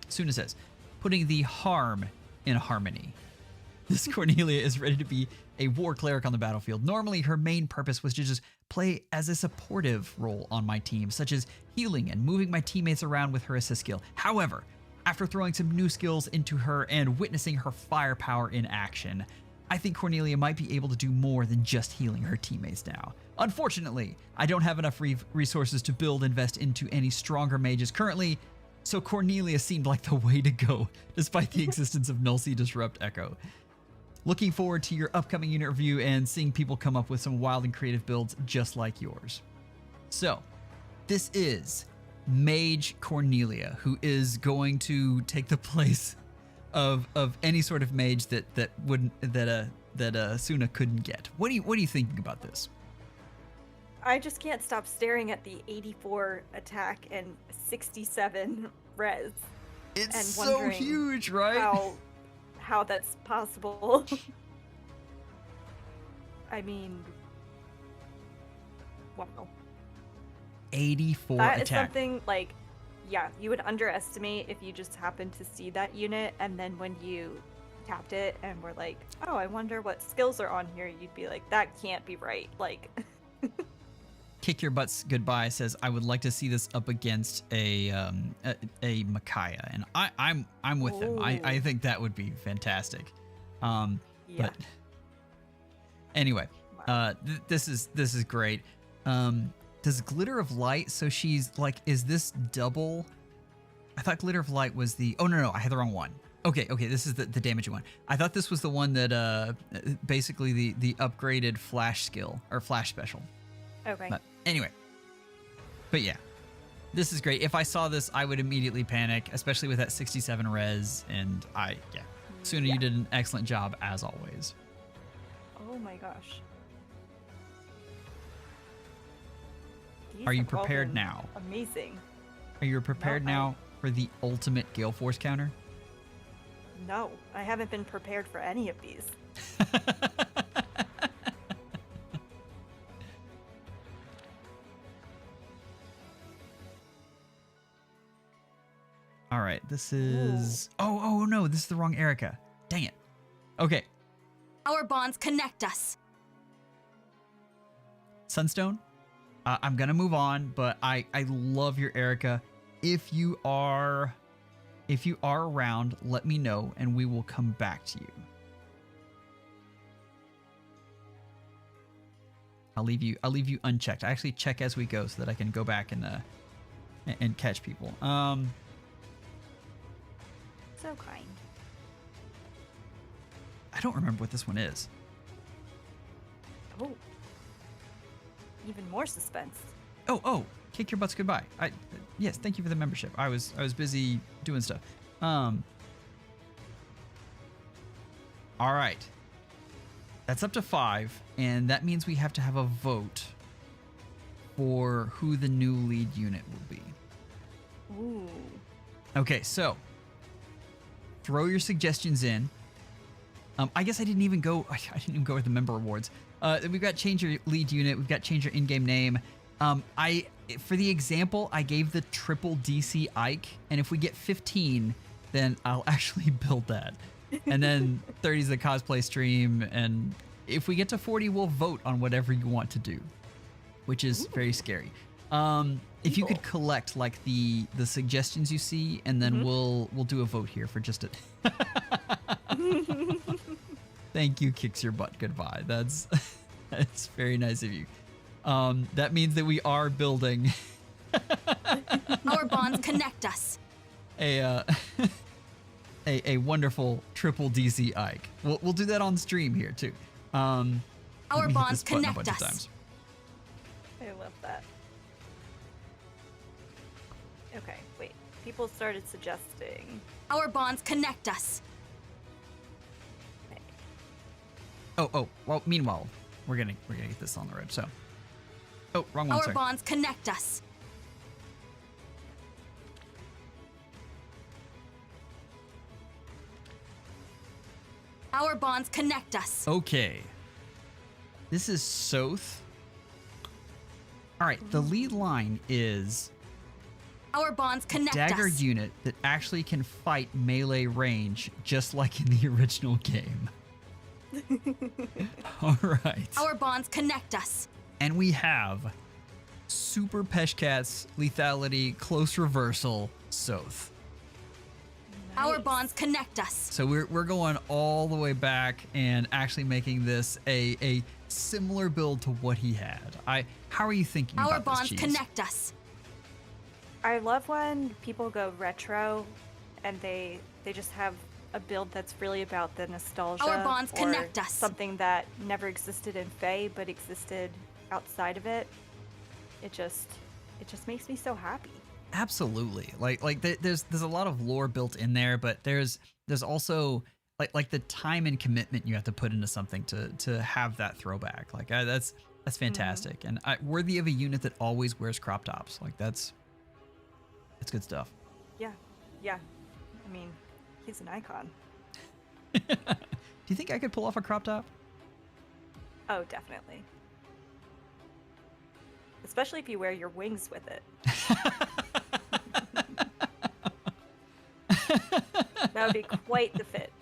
Suna says, putting the harm in harmony. This Cornelia is ready to be a war cleric on the battlefield. Normally, her main purpose was to just play as a supportive role on my team, such as healing and moving my teammates around with her assist skill. However, after throwing some new skills into her and witnessing her firepower in action, I think Cornelia might be able to do more than just healing her teammates now. Unfortunately, I don't have enough resources to invest into any stronger mages currently, so Cornelia seemed like the way to go, despite the existence of Nullsea Disrupt Echo. Looking forward to your upcoming unit review and seeing people come up with some wild and creative builds just like yours. So, this is Mage Cornelia, who is going to take the place of any sort of mage that Suna couldn't get. What are you thinking about this? I just can't stop staring at the 84 attack and 67 res. It's and so wondering huge, right? How that's possible. I mean, wow. 84 That is attack. something like, yeah, you would underestimate if you just happened to see that unit, and then when you tapped it and were like, oh, I wonder what skills are on here, you'd be like, that can't be right. Like, Kick Your Butts Goodbye says, I would like to see this up against a Micaiah, and I'm with them. I think that would be fantastic. But anyway, this is great. Does Glitter of Light? So she's like, is this double? I thought Glitter of Light was the. Oh no, I had the wrong one. Okay, this is the damaging one. I thought this was the one that basically the upgraded flash skill or flash special. Okay. But anyway, but yeah, this is great. If I saw this, I would immediately panic, especially with that 67 res. And Suna, you did an excellent job as always. Oh my gosh. These Are you have all prepared been now? Amazing. Are you prepared No, now for the ultimate Gale Force counter? No, I haven't been prepared for any of these. All right, this is. Oh no, this is the wrong Erica. Dang it. Okay, Our bonds connect us. Sunstone. I'm gonna move on, but I love your Erica. If you are around, let me know and we will come back to you. I'll leave you unchecked. I actually check as we go so that I can go back and catch people. So kind. I don't remember what this one is. Oh. Even more suspense. Oh, Kick Your Butts Goodbye. Yes, thank you for the membership. I was busy doing stuff. All right. That's up to 5, and that means we have to have a vote for who the new lead unit will be. Ooh. Okay, so throw your suggestions in. I guess I didn't even go with the member awards. We've got change your lead unit. We've got change your in-game name. For the example, I gave the triple DC Ike, and if we get 15, then I'll actually build that. And then 30 is the cosplay stream, and if we get to 40, we'll vote on whatever you want to do, which is very scary. If you could collect like the suggestions you see, and then we'll do a vote here for just a. Thank you, Kicks Your Butt Goodbye. That's very nice of you. That means that we are building Our bonds connect us. a wonderful triple DC Ike. We'll do that on stream here too. Our let me hit bonds this button a connect bunch of us. times. I love that. Okay, wait. People started suggesting. Our bonds connect us. Okay. Oh. Well, meanwhile, we're gonna get this on the road. So, wrong one. Our Sorry. bonds connect us. Our bonds connect us. Okay. This is Soth. All right. The lead line is Our bonds connect dagger us. unit that actually can fight melee range, just like in the original game. All right. Our bonds connect us. And we have Super Peshkat's lethality, close reversal, Soth. Our Nice. bonds connect us. So we're going all the way back and actually making this a similar build to what he had. How are you thinking Our about this, bonds Cheese? connect us. I love when people go retro and they just have a build that's really about the nostalgia. Our bonds or connect us. something that never existed in Faye but existed outside of it. It just makes me so happy. Absolutely. Like there's a lot of lore built in there, but there's also like the time and commitment you have to put into something to have that throwback. Like that's fantastic and worthy of a unit that always wears crop tops. Like that's good stuff. Yeah. I mean, he's an icon. Do you think I could pull off a crop top? Oh, definitely. Especially if you wear your wings with it. That would be quite the fit.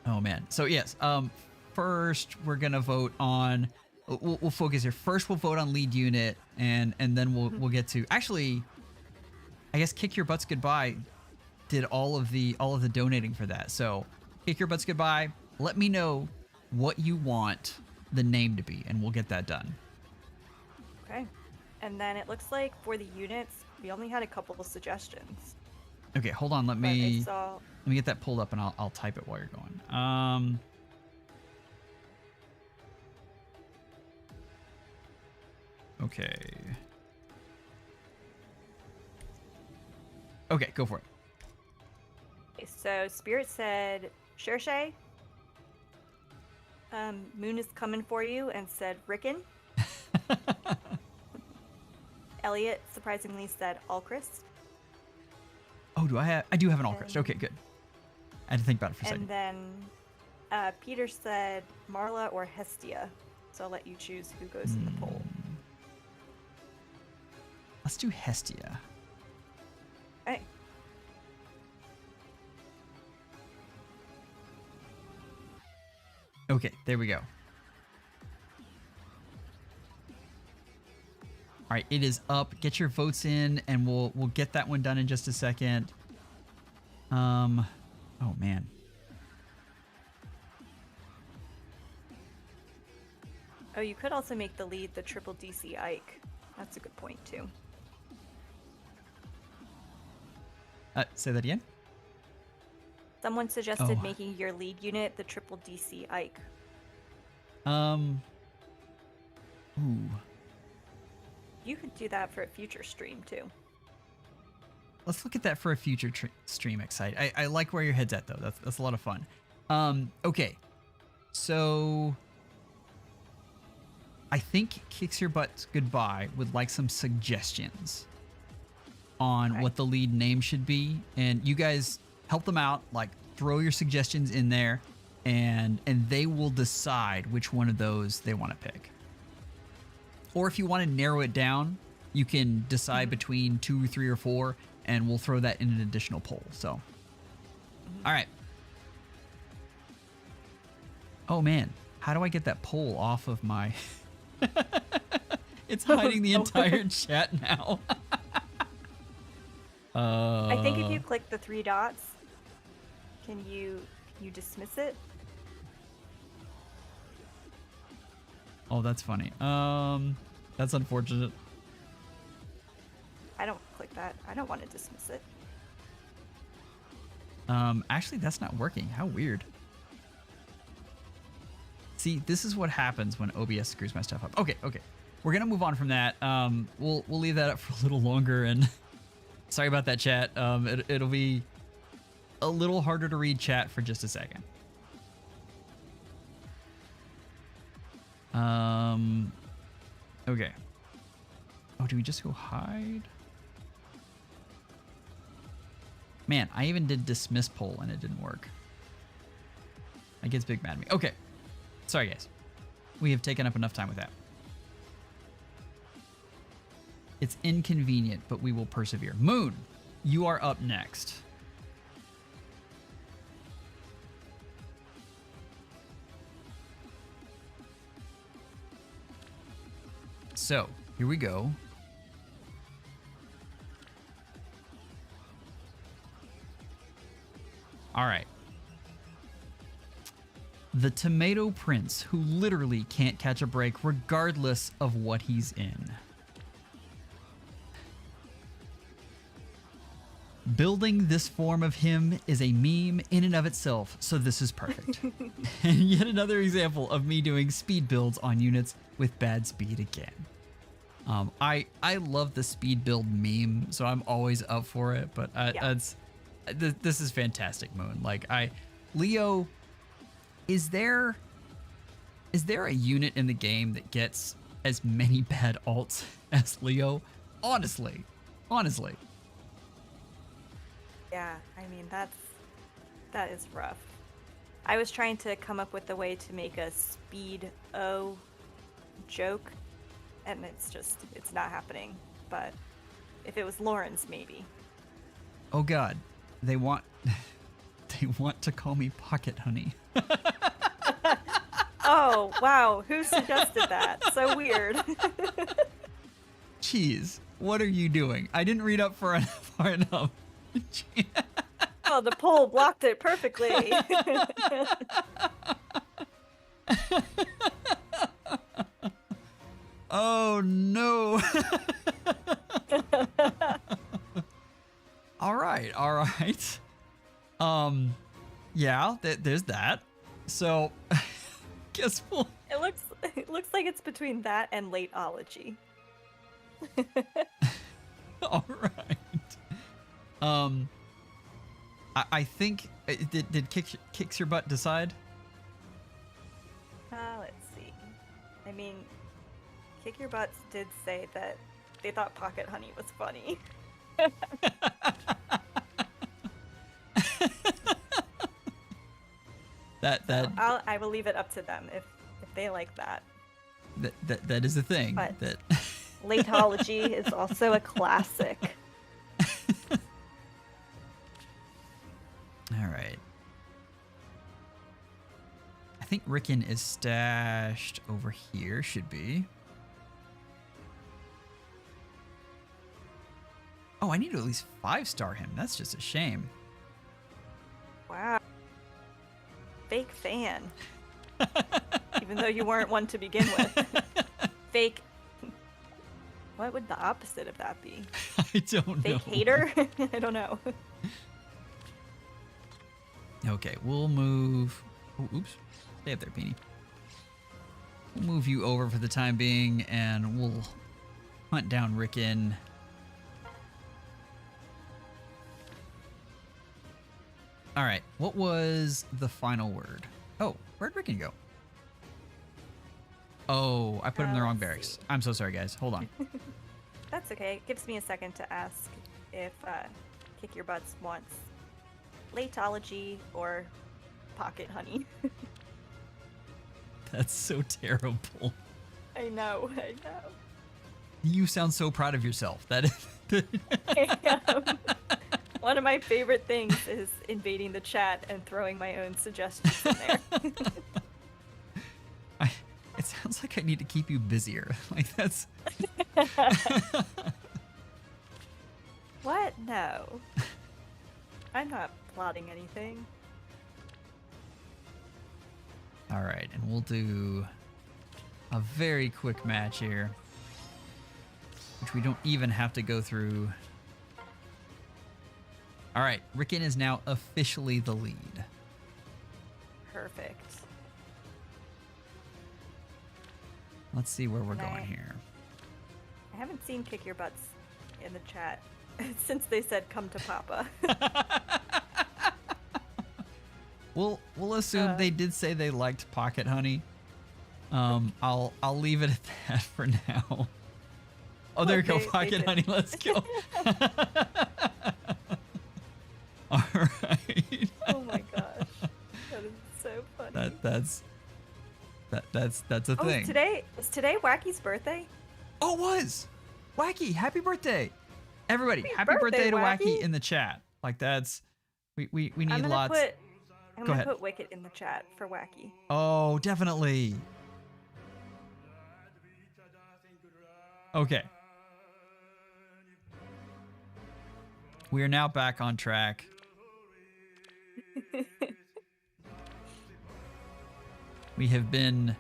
Oh man. So yes, first we're gonna vote on we'll focus here. First, we'll vote on lead unit, and then we'll get to actually. I guess Kick Your Butts Goodbye did all of the donating for that. So Kick Your Butts Goodbye. Let me know what you want the name to be, and we'll get that done. Okay. And then it looks like for the units, we only had a couple of suggestions. Okay, hold on. Let But I me saw get that pulled up, and I'll type it while you're going. Okay. Okay, go for it. okay, so Spirit said Shershay. Moon is coming for you and said Ricken. Elliot surprisingly said Alchrist. Oh, I do have an Alchrist. Okay, good. I had to think about it for a And second. then Peter said Marla or Hestia. So I'll let you choose who goes in the poll. Let's do Hestia. Okay. Okay, there we go. All right, it is up. Get your votes in, and we'll get that one done in just a second. Oh man. Oh, you could also make the lead the triple DC Ike. That's a good point too. Say that again. Someone suggested Oh. making your lead unit the triple DC Ike. Ooh. You could do that for a future stream too. Let's look at that for a future stream, Excite. I like where your head's at, though. That's a lot of fun. Okay. So I think Kicks Your Butt Goodbye would like some suggestions on Okay. what the lead name should be. And you guys help them out. Like, throw your suggestions in there, and they will decide which one of those they want to pick. Or if you want to narrow it down, you can decide between 2, 3, or 4, and we'll throw that in an additional poll. So, all right. Oh man, how do I get that poll off of my? It's hiding the entire chat now. I think if you click the 3 dots, can you dismiss it? Oh, that's funny. That's unfortunate. I don't click that. I don't want to dismiss it. Actually, that's not working. How weird. See, this is what happens when OBS screws my stuff up. Okay. We're gonna move on from that. We'll leave that up for a little longer, and sorry about that, chat. It'll be a little harder to read chat for just a second. Okay. Oh, do we just go hide? Man, I even did dismiss poll and it didn't work. That gets big mad at me. Okay. Sorry, guys. We have taken up enough time with that. It's inconvenient, but we will persevere. Moon, you are up next. So, here we go. All right. The Tomato Prince, who literally can't catch a break regardless of what he's in. Building this form of him is a meme in and of itself, so this is perfect. And yet another example of me doing speed builds on units with bad speed again. I love the speed build meme, so I'm always up for it, but this is fantastic, Moon. Like, Leo, is there a unit in the game that gets as many bad alts as Leo? Honestly. Yeah, I mean, that is rough. I was trying to come up with a way to make a speed O joke, and it's not happening. But if it was Lauren's, maybe. Oh God, they want to call me Pocket Honey. Oh, wow. Who suggested that? So weird. Cheese, what are you doing? I didn't read up far enough. Oh, the poll blocked it perfectly. Oh no. All right. Yeah, there's that. So, guess we'll. It looks like it's between that and lateology. All right. I think did kicks your butt decide? Let's see. I mean, Kick Your Butts did say that they thought Pocket Honey was funny. I will leave it up to them if they like that. That is the thing. But that lateology is also a classic. All right. I think Ricken is stashed over here. Should be. Oh, I need to at least 5-star him. That's just a shame. Wow. Fake fan. Even though you weren't one to begin with. Fake. What would the opposite of that be? I don't know. Fake hater? I don't know. Okay, we'll move. Oh, oops. Stay up there, Beanie. We'll move you over for the time being, and we'll hunt down Ricken. All right, what was the final word? Oh, where'd Ricken go? Oh, I put him in the wrong let's barracks. see. I'm so sorry, guys. Hold on. That's okay. It gives me a second to ask if Kick Your Butts wants lateology or Pocket Honey. That's so terrible. I know. You sound so proud of yourself. That One of my favorite things is invading the chat and throwing my own suggestions in there. It sounds like I need to keep you busier. Like that's. What? No. I'm not plotting anything. All right, and we'll do a very quick match here, which we don't even have to go through. All right, Ricken is now officially the lead. Perfect. Let's see where we're And going here. I haven't seen Kick Your Butts in the chat since they said come to Papa. We'll assume they did say they liked Pocket Honey. I'll leave it at that for now. Oh, there you go, Pocket Honey. Let's go. All right. Oh my gosh, that is so funny. That's a thing. Is today Wacky's birthday? Oh, it was. Wacky, happy birthday. Everybody, happy birthday, birthday to Wacky Wacky. in the chat. Like that's we need lots. I'm Go gonna ahead. put Wicket in the chat for Wacky. Oh, definitely. Okay. We are now back on track. We have been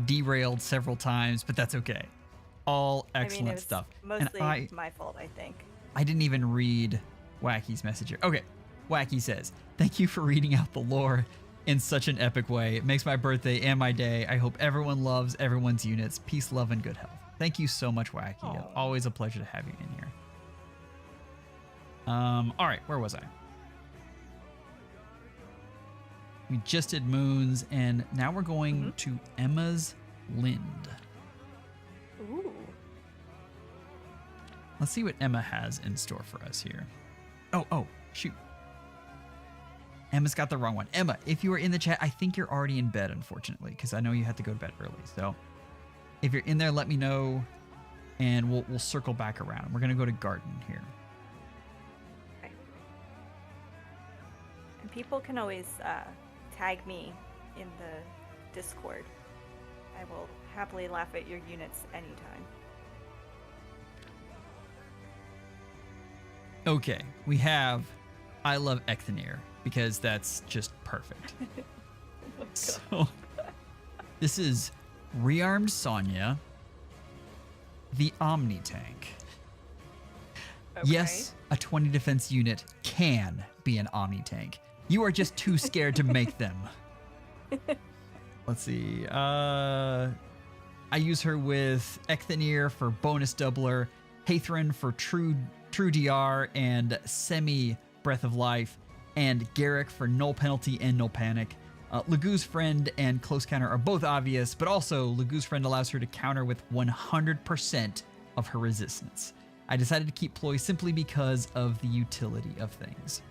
derailed several times, but that's okay. All excellent it was stuff. Mostly And my fault, I think. I didn't even read Wacky's message here. Okay. Wacky says, "Thank you for reading out the lore in such an epic way. It makes my birthday and my day. I hope everyone loves everyone's units. Peace, love, and good health." Thank you so much, Wacky. Aw. Always a pleasure to have you in here. All right, where was I? We just did Moons, and now we're going to Emma's Lind. Ooh. Let's see what Emma has in store for us here. Oh, shoot. Emma's got the wrong one. Emma, if you are in the chat, I think you're already in bed, unfortunately, because I know you had to go to bed early. So if you're in there, let me know, and we'll circle back around. We're going to go to Garden here. Okay. And people can always tag me in the Discord. I will happily laugh at your units anytime. Okay, we have I love Ecthenir because that's just perfect. So this is rearmed Sonia, the Omni-tank. Okay. Yes, a 20 defense unit can be an Omni-tank. You are just too scared to make them. Let's see. I use her with Ecthenir for bonus doubler, Hathrin for true DR and semi Breath of Life, and Garrick for null penalty and null panic. Lagu's friend and close counter are both obvious, but also Lagu's friend allows her to counter with 100% of her resistance. I decided to keep Ploy simply because of the utility of things.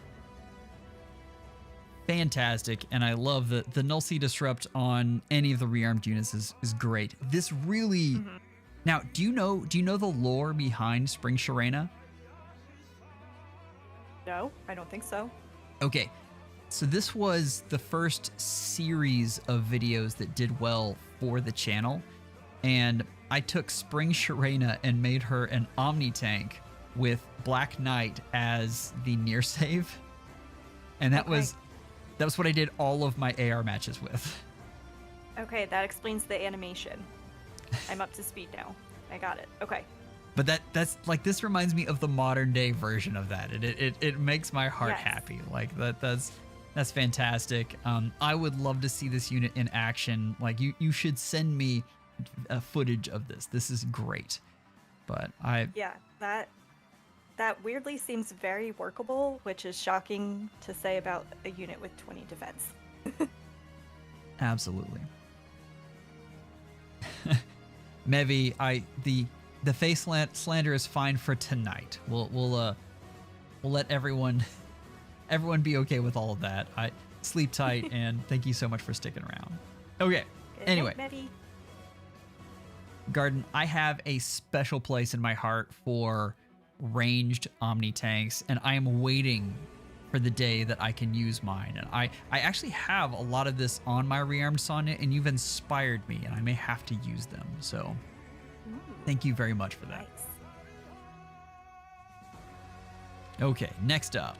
Fantastic, and I love the Null Sea Disrupt on any of the rearmed units is great. This really... Now, do you know the lore behind Spring Sharena? No, I don't think so. Okay, so this was the first series of videos that did well for the channel, and I took Spring Sharena and made her an Omni-tank with Black Knight as the near save, and that was what I did all of my AR matches with. Okay, that explains the animation. I'm up to speed now. I got it. Okay. But that's like, this reminds me of the modern day version of that. It makes my heart happy. Like that's fantastic. I would love to see this unit in action. Like you should send me footage of this. This is great. But yeah, that weirdly seems very workable, which is shocking to say about a unit with 20 defense. Absolutely. Mevi, the face slander is fine for tonight. We'll let everyone be okay with all of that. Sleep tight, and thank you so much for sticking around. Okay. Good Anyway, night, Mevi. Garden, I have a special place in my heart for ranged Omni-tanks, and I am waiting for the day that I can use mine. And I actually have a lot of this on my rearmed Sonia, and you've inspired me, and I may have to use them. So thank you very much for that. Nice. Okay, next up.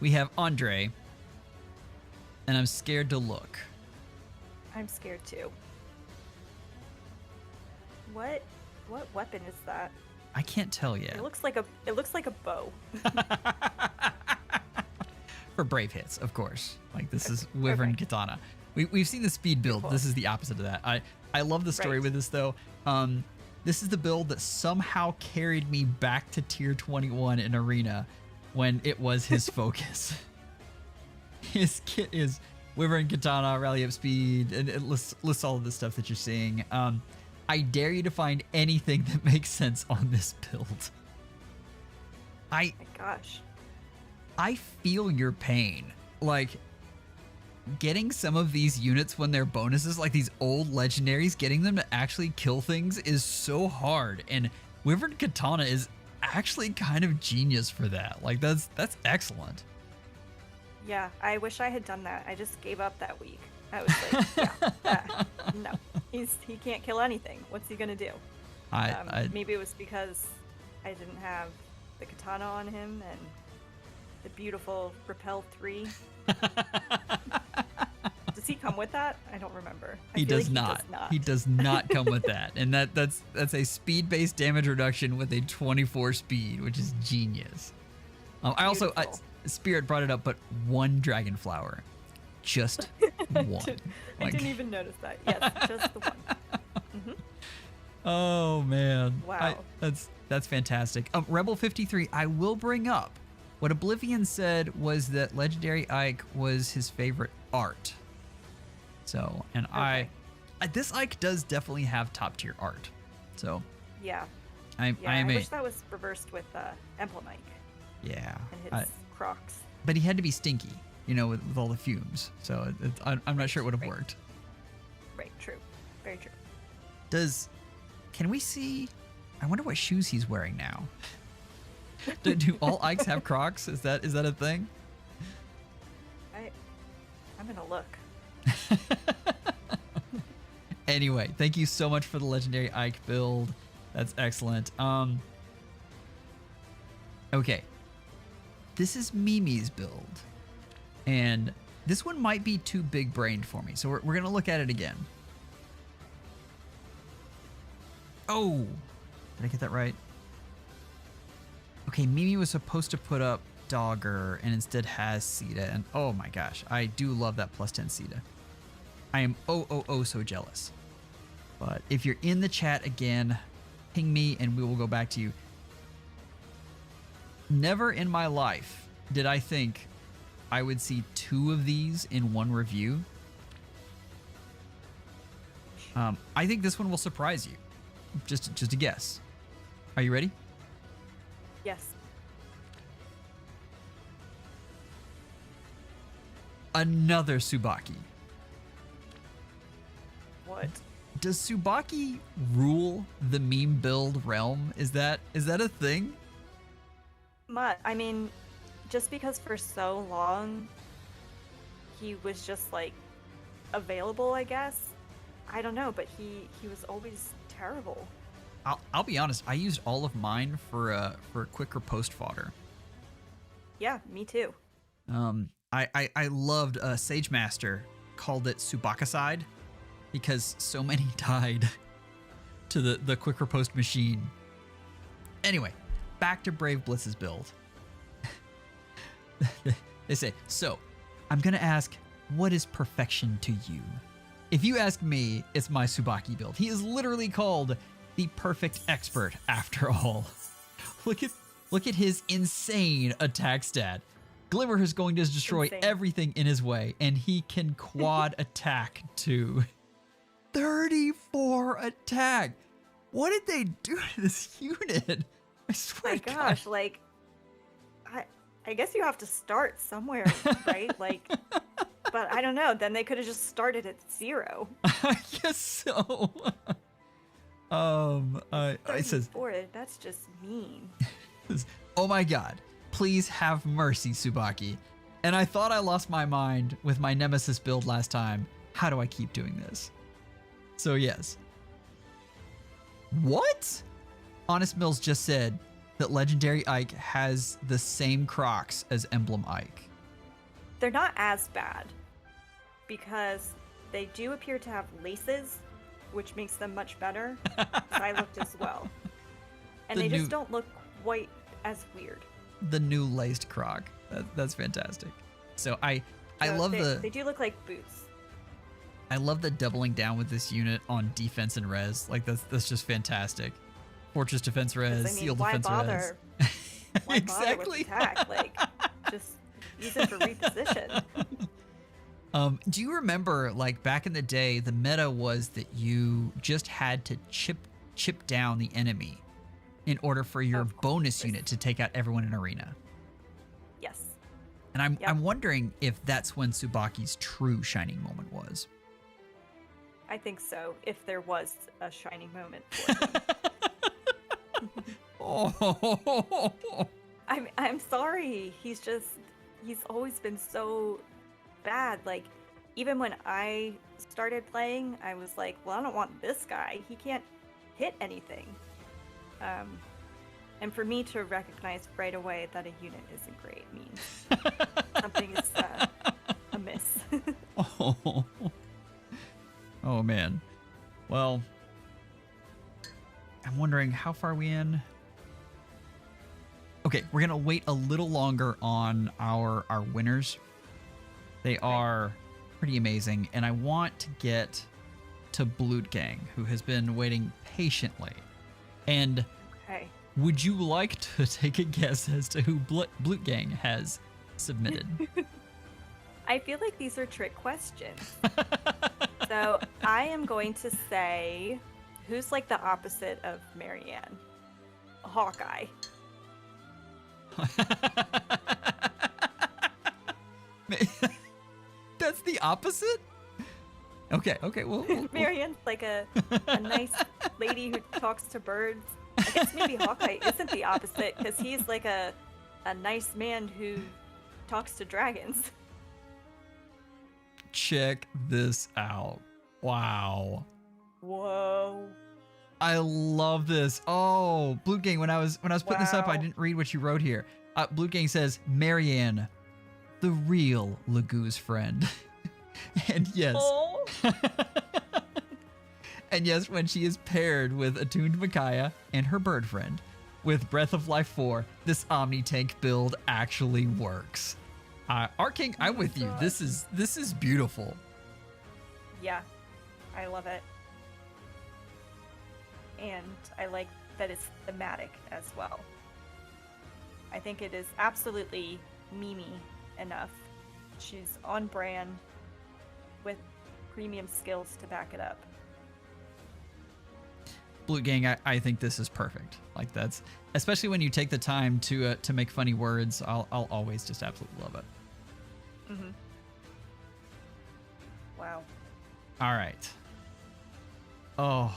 We have Andre, and I'm scared to look. I'm scared too. What weapon is that? I can't tell yet. It looks like a bow. For brave hits, of course. Like, this is Wyvern Katana. We've seen the speed build. Cool. This is the opposite of that. I love the story with this, though. This is the build that somehow carried me back to tier 21 in Arena when it was his focus. His kit is Wyvern Katana, Rally Up Speed, and it lists all of the stuff that you're seeing. I dare you to find anything that makes sense on this build. Oh my gosh. I feel your pain. Like, getting some of these units when they're bonuses, like these old legendaries, getting them to actually kill things is so hard. And Wyvern Katana is actually kind of genius for that. Like, that's excellent. Yeah, I wish I had done that. I just gave up that week. I was like, no, he can't kill anything. What's he gonna do? Maybe it was because I didn't have the katana on him and the beautiful Repel 3. Does he come with that? I don't remember. He does not. He does not come with that. And that's a speed-based damage reduction with a 24 speed, which is genius. I also Spirit brought it up, but one dragon flower. Just one. I didn't even notice that. Yes, just the one. Mm-hmm. Oh man. Wow. That's fantastic. Rebel 53, I will bring up what Oblivion said was that Legendary Ike was his favorite art. So, and okay. This Ike does definitely have top tier art. So yeah. I wish that was reversed with Emblem Ike. Yeah. And his Crocs. But he had to be stinky, with all the fumes. So I'm not sure it would have worked. Right. True. Very true. Can we see? I wonder what shoes he's wearing now. Do all Ikes have Crocs? Is that a thing? I'm gonna look. Anyway, thank you so much for the legendary Ike build. That's excellent. Okay. This is Mimi's build. And this one might be too big-brained for me, so we're going to look at it again. Oh! Did I get that right? Okay, Mimi was supposed to put up Dogger and instead has Sita, and oh my gosh, I do love that plus 10 Sita. I am so jealous. But if you're in the chat again, ping me and we will go back to you. Never in my life did I think I would see 2 of these in one review. I think this one will surprise you. Just a guess. Are you ready? Yes. Another Subaki. What? Does Subaki rule the meme build realm? Is that a thing? I mean, just because for so long he was just like available, I guess. I don't know, but he was always terrible. I'll be honest. I used all of mine for quicker post fodder. Yeah, me too. I loved Sage Master called it Subakicide because so many died to the quicker post machine. Anyway, back to Brave Blitz's build. They say, so I'm gonna ask, what is perfection to you? If you ask me, it's my Subaki build. He is literally called the perfect expert after all. Look at his insane attack stat. Glimmer is going to destroy everything in his way, and he can quad attack too. 34 attack. What did they do to this unit? I swear to God. My gosh, like, I guess you have to start somewhere, right? Like, but I don't know. Then they could have just started at 0. I guess so. It says, that's just mean. oh my God, please have mercy, Subaki. And I thought I lost my mind with my Nemesis build last time. How do I keep doing this? So yes. What? Honest Mills just said that Legendary Ike has the same Crocs as Emblem Ike. They're not as bad because they do appear to have laces, which makes them much better. I looked as well. And they just don't look quite as weird. The new laced Croc. That's fantastic. So I love they do look like boots. I love the doubling down with this unit on defense and res. Like that's just fantastic. Fortress defense res, seal defense res. Why bother with attack? Like, just use it for reposition. Do you remember, like, back in the day, the meta was that you just had to chip down the enemy in order for your bonus unit to take out everyone in arena? Yes. And I'm wondering if that's when Subaki's true shining moment was. I think so, if there was a shining moment for him. Oh. I'm sorry. He's always been so bad. Like, even when I started playing, I was like, well, I don't want this guy. He can't hit anything. And for me to recognize right away that a unit isn't great means something is amiss. Oh man. Well, I'm wondering how far are we in? Okay, we're gonna wait a little longer on our winners. They are pretty amazing, and I want to get to Bloot Gang, who has been waiting patiently. And would you like to take a guess as to who Bloot Gang has submitted? I feel like these are trick questions. So I am going to say, who's like the opposite of Marianne? Hawkeye. That's the opposite? Okay, well, Marianne's like a nice lady who talks to birds. I guess maybe Hawkeye isn't the opposite because he's like a nice man who talks to dragons. Check this out. Wow. Whoa. I love this. Oh, Blue Gang, when I was putting this up, I Wow. didn't read what you wrote here. Blue Gang says, Marianne, the real Lagoo's friend. And yes. Oh. And yes, when she is paired with Attuned Micaiah and her bird friend with Breath of Life 4, this Omni-tank build actually works. Arking, I'm with you. God. This is beautiful. Yeah, I love it. And I like that it's thematic as well. I think it is absolutely Mimi enough. She's on brand with premium skills to back it up. Blue Gang, I think this is perfect. Like that's, especially when you take the time to make funny words. I'll always just absolutely love it. Mm-hmm. Wow. All right. Oh.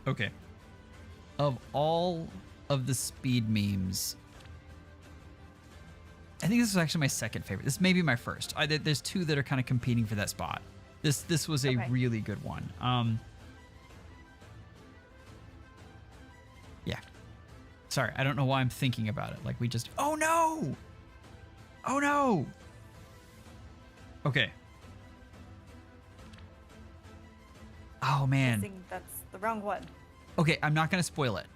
Okay. Of all of the speed memes, I think this is actually my second favorite. This may be my first. There's two that are kind of competing for that spot. This was a Okay. really good one. Yeah. Sorry, I don't know why I'm thinking about it. Like we just. Oh no! Oh no! Okay. Oh man. I think that's the wrong one. Okay, I'm not gonna spoil it.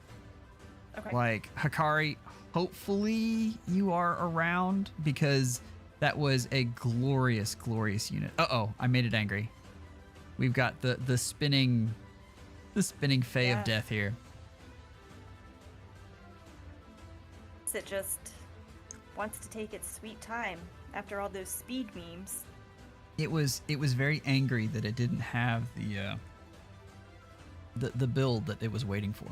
Okay. Like Hikari, hopefully you are around because that was a glorious, glorious unit. Uh-oh, I made it angry. We've got the spinning Faye Yeah. of death here. It just wants to take its sweet time after all those speed memes. It was very angry that it didn't have the build that it was waiting for.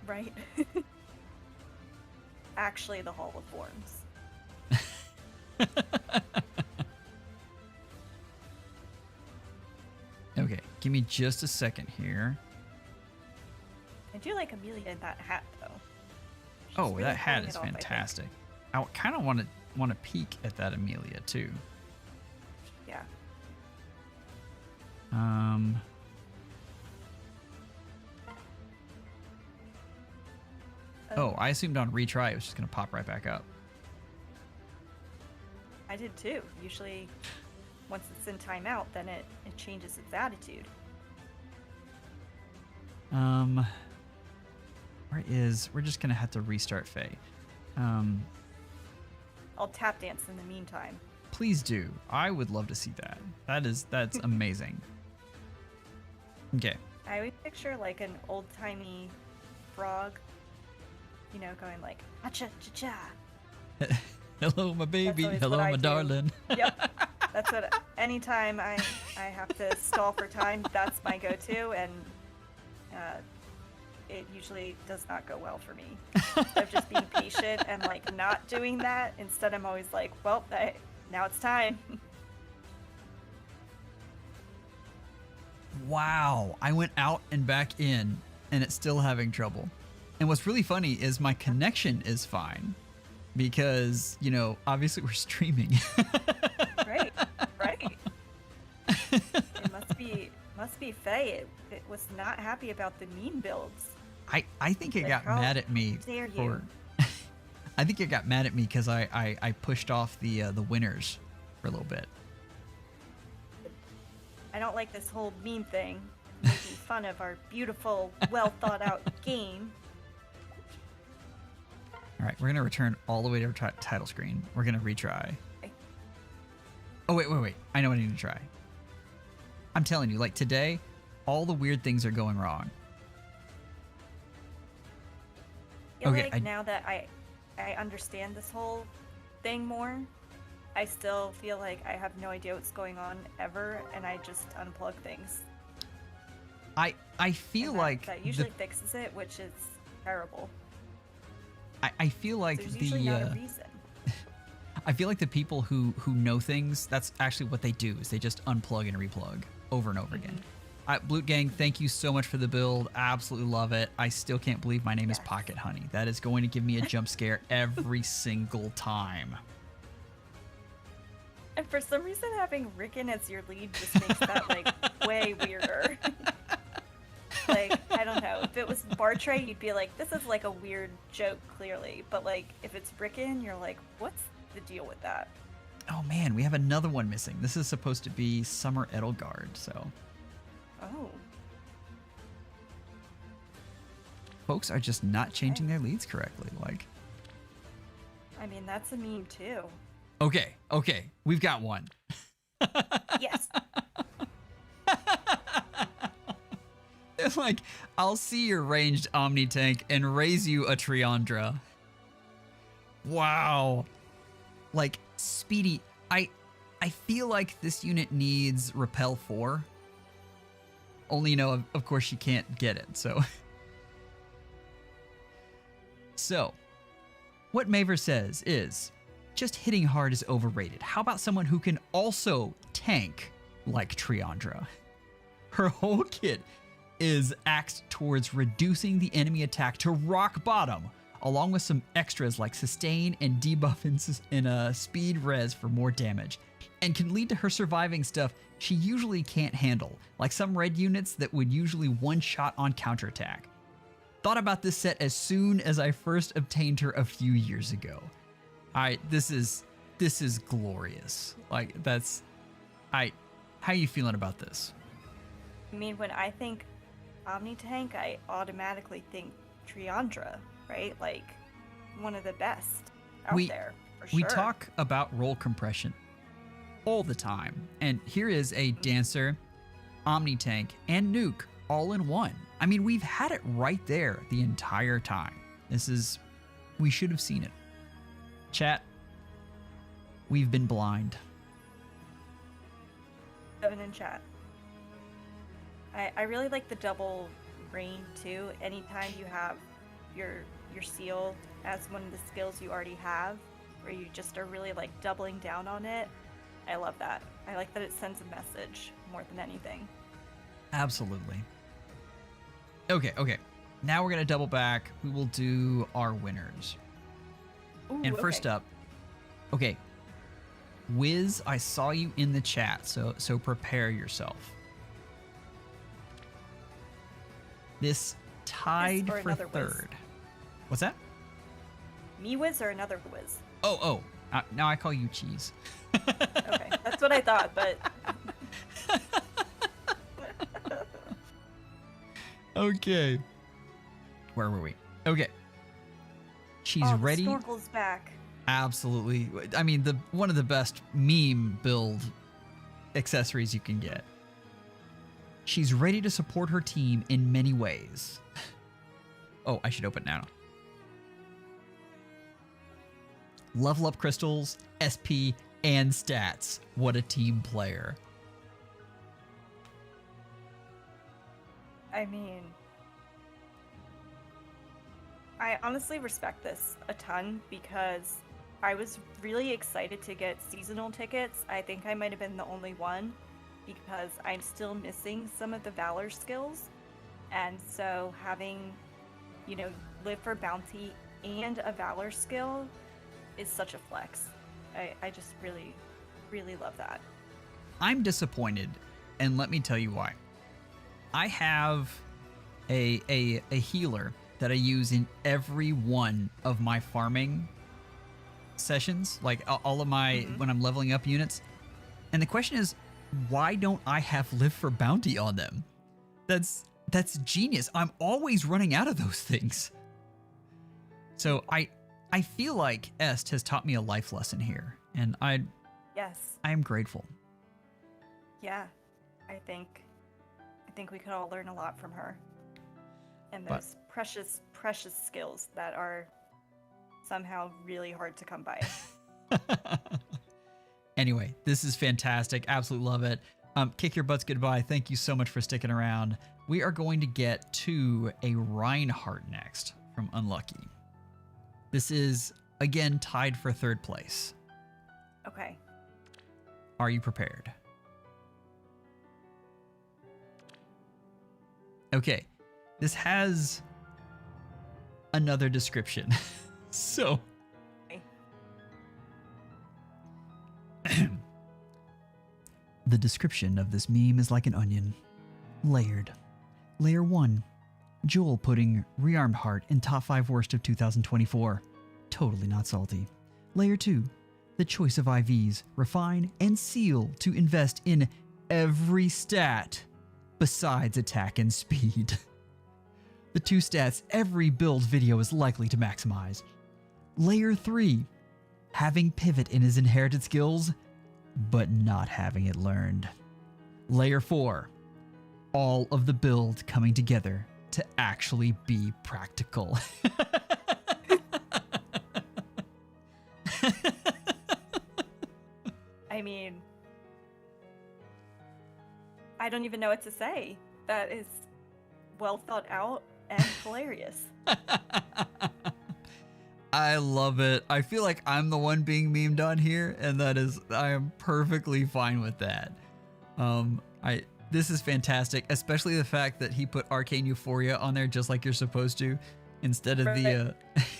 Right. Actually, the Hall of Forms. Okay, give me just a second here. I do like Amelia in that hat, though. She's Oh, really that hat pulling is it off, I think. fantastic. I kind of want to peek at that Amelia too. Yeah. Oh, I assumed on retry it was just gonna pop right back up. I did too. Usually, once it's in timeout, then it changes its attitude. We're just gonna have to restart Faye. I'll tap dance in the meantime. Please do. I would love to see that. That's amazing. Okay. I always picture like an old-timey frog, you know, going like, acha cha cha. Hello, my baby. always Hello, what I my do. darling. Yep. That's what, anytime I have to stall for time, that's my go-to, and it usually does not go well for me. Instead of just being patient and like not doing that, instead I'm always like, well, now it's time. Wow. I went out and back in and it's still having trouble. And what's really funny is my connection is fine because, you know, obviously we're streaming. Right, right. It must be Faye. It was not happy about the meme builds. I think it Like, got how mad at me dare you. for I think it got mad at me because I pushed off the winners for a little bit. I don't like this whole meme thing, making fun of our beautiful, well thought out game. All right, we're gonna return all the way to our title screen. We're gonna retry. Okay. Oh wait. I know what I need to try. I'm telling you, like today, all the weird things are going wrong. I feel Okay, like now that I understand this whole thing more, I still feel like I have no idea what's going on ever, and I just unplug things. I feel And like that usually fixes it, which is terrible. I feel like There's usually not a reason. I feel like the people who know things, that's actually what they do is they just unplug and replug over and over again. Blute Gang, thank you so much for the build. Absolutely love it. I still can't believe my name is Yes. Pocket Honey. That is going to give me a jump scare every single time. And for some reason, having Ricken as your lead just makes that like way weirder. Like, I don't know. If it was Bartre, you'd be like, this is like a weird joke, clearly. But like, if it's Ricken, you're like, what's the deal with that? Oh man, we have another one missing. This is supposed to be Summer Edelgard, so. Oh. Folks are just not changing their leads correctly. Like, I mean, that's a meme too. okay, we've got one. Yes. It's like, I'll see your ranged Omni-tank and raise you a Triandra. Wow. Like, Speedy, I feel like this unit needs Repel 4. Only, you know, of course she can't get it, so. So, what Maver says is, just hitting hard is overrated. How about someone who can also tank like Triandra? Her whole kit is axed towards reducing the enemy attack to rock bottom, along with some extras like sustain and debuff in speed res for more damage, and can lead to her surviving stuff she usually can't handle, like some red units that would usually one-shot on counterattack. Thought about this set as soon as I first obtained her a few years ago. This is glorious. Like, how you feeling about this? I mean, when I think Omni-tank, I automatically think Triandra, right? Like, one of the best out there, for sure. We talk about roll compression all the time, and here is a Dancer, Omni-tank, and Nuke all in one. I mean, we've had it right there the entire time. We should have seen it. Chat, we've been blind. 7 in chat. I really like the double rain too. Anytime you have your seal as one of the skills you already have, where you just are really like doubling down on it. I love that. I like that it sends a message more than anything. Absolutely. Okay. Now we're gonna double back. We will do our winners. Ooh, And first up, okay, Wiz, I saw you in the chat, so prepare yourself. This tied Yes, or for another Wiz. third. What's that? Me Wiz or another Wiz? Oh. Now I call you Cheese. Okay, that's what I thought, but Okay. Where were we? Okay. She's oh, ready. The snorkel's back. Absolutely. I mean, one of the best meme build accessories you can get. She's ready to support her team in many ways. Oh, I should open now. Level up crystals, SP, and stats. What a team player. I mean, I honestly respect this a ton because I was really excited to get seasonal tickets. I think I might have been the only one because I'm still missing some of the Valor skills. And so having, live for bounty and a Valor skill is such a flex. I just really, really love that. I'm disappointed, and let me tell you why. I have a healer that I use in every one of my farming sessions, like all of my when I'm leveling up units. And the question is, why don't I have live for bounty on them? That's genius. I'm always running out of those things. So I feel like Est has taught me a life lesson here, and I am grateful. Yeah, I think we could all learn a lot from her. And those precious, precious skills that are somehow really hard to come by. Anyway, this is fantastic. Absolutely love it. Kick your butts goodbye. Thank you so much for sticking around. We are going to get to a Reinhardt next from Unlucky. This is, again, tied for third place. Okay. Are you prepared? Okay, this has another description. So, the description of this meme is like an onion, layered. Layer 1, Joel putting rearmed heart in top 5 worst of 2024. Totally not salty. Layer 2, the choice of IVs, refine, and seal to invest in every stat besides attack and speed. The 2 stats every build video is likely to maximize. Layer 3, having pivot in his inherited skills, but not having it learned. Layer 4, all of the build coming together to actually be practical. I mean, I don't even know what to say. That is well thought out and hilarious. I love it. I feel like I'm the one being memed on here, and I am perfectly fine with that. This is fantastic, especially the fact that he put Arcane Euphoria on there just like you're supposed to, instead of the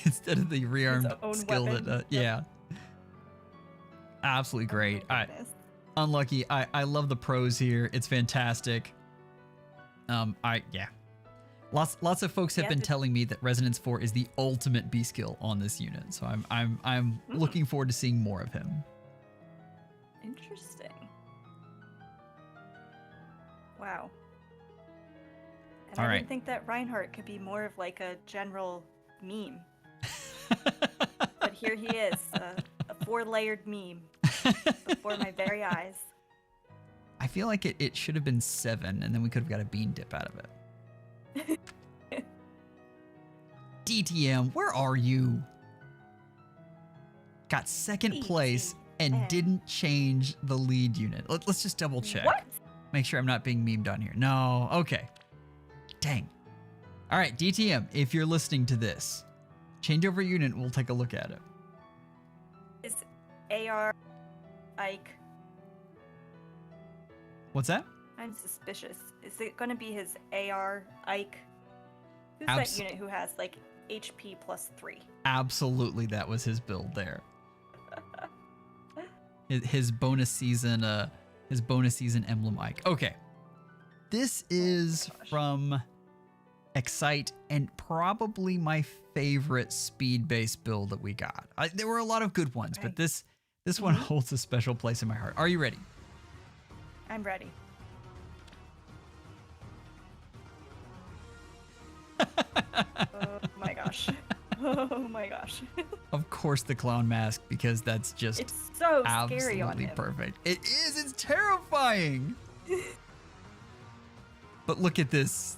instead of the rearmed skill weapon. that yeah. Absolutely great. Unlucky. I love the pros here. It's fantastic. Lots of folks have been telling me that Resonance 4 is the ultimate B skill on this unit, so I'm looking forward to seeing more of him. Interesting. Wow. And All I right. didn't think that Reinhardt could be more of like a general meme. But here he is, a 4-layered meme before my very eyes. I feel like it should have been 7, and then we could have got a bean dip out of it. DTM, where are you? Got second place and DTM. didn't change the lead unit. Let's just double check. What? Make sure I'm not being memed on here. No, okay. Dang. All right, DTM, if you're listening to this, change over unit and we'll take a look at it. Is AR Ike? What's that? I'm suspicious. Is it going to be his AR Ike? Who's Abs- that unit who has like HP +3? Absolutely, that was his build there. His bonus season emblem Ike. Okay. This is from Excite and probably my favorite speed-based build that we got. There were a lot of good ones, but this one holds a special place in my heart. Are you ready? I'm ready. Oh my gosh. Oh my gosh. Of course the clown mask, because that's just It's so scary on absolutely him. perfect. It is. It's terrifying. But look at this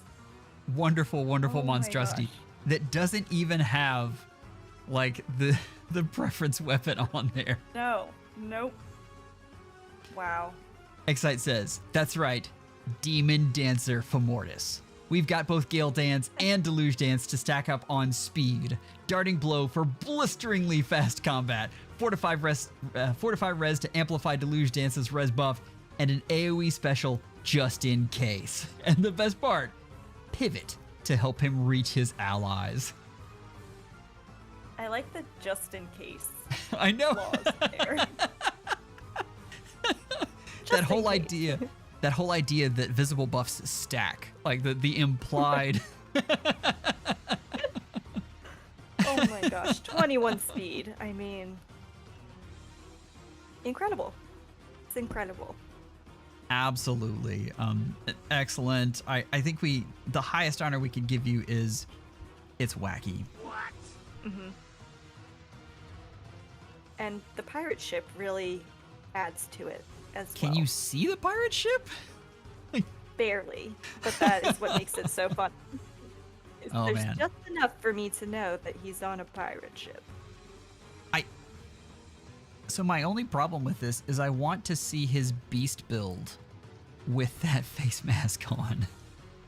wonderful, wonderful Oh my monstrosity gosh. that doesn't even have like the preference weapon on there. No. Nope. Wow. Excite says, that's right, Demon Dancer Femortis. We've got both Gale Dance and Deluge Dance to stack up on speed, Darting Blow for blisteringly fast combat, Fortify res to amplify Deluge Dance's res buff, and an AoE special just in case. And the best part, Pivot to help him reach his allies. I like the just in case I know. clause there. That whole idea that visible buffs stack, like the implied. Oh my gosh, 21 speed. I mean, incredible. It's incredible. Absolutely. Excellent. I think the highest honor we could give you is it's Wacky. And the pirate ship really adds to it as Can well. you see the pirate ship? Barely, but that is what makes it so fun. Oh, There's man. just enough for me to know that he's on a pirate ship. So my only problem with this is I want to see his beast build with that face mask on.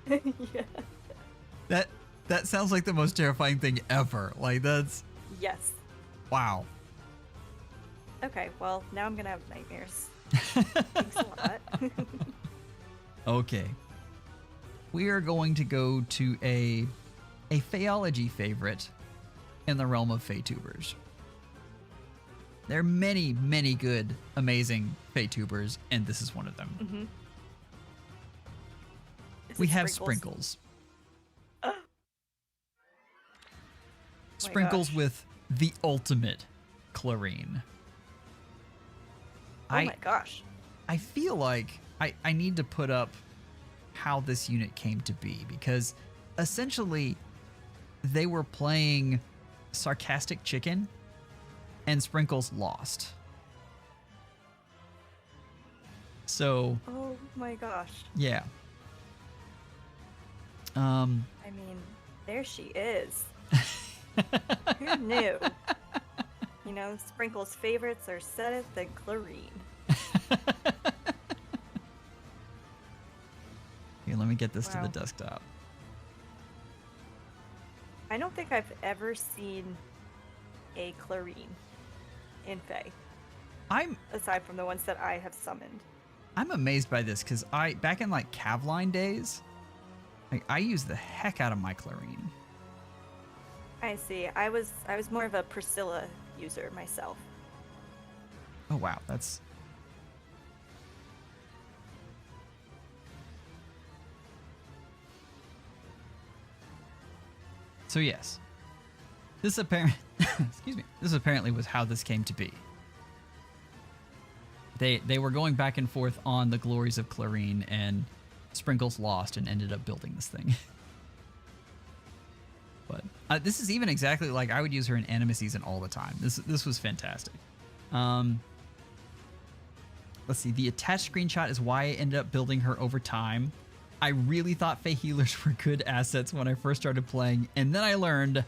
Yeah. That sounds like the most terrifying thing ever. Like that's Yes. wow. Okay, well, now I'm gonna have nightmares. Thanks a lot. Okay. we are going to go to a Fehology favorite in the realm of Feytubers. There are many, many good, amazing Feytubers, and this is one of them. Mm-hmm. We have Sprinkles. Sprinkles with the ultimate chlorine. Oh my gosh. I feel like I need to put up how this unit came to be, because essentially they were playing Sarcastic Chicken and Sprinkles lost. So Oh my gosh. yeah. I mean, there she is. Who knew? You know, Sprinkles' favorites are Sedith and Chlorine. Here, let me get this to Wow. the desktop. I don't think I've ever seen a Chlorine in Faye, aside from the ones that I have summoned. I'm amazed by this, because back in like Cavline days, I used the heck out of my chlorine. I see. I was more of a Priscilla user myself. Oh wow, that's so yes. This apparently was how this came to be. They were going back and forth on the glories of chlorine, and Sprinkles lost and ended up building this thing. But this is even exactly like I would use her in Anima Season all the time. This was fantastic. Let's see. The attached screenshot is why I ended up building her over time. I really thought Faye healers were good assets when I first started playing, and then I learned.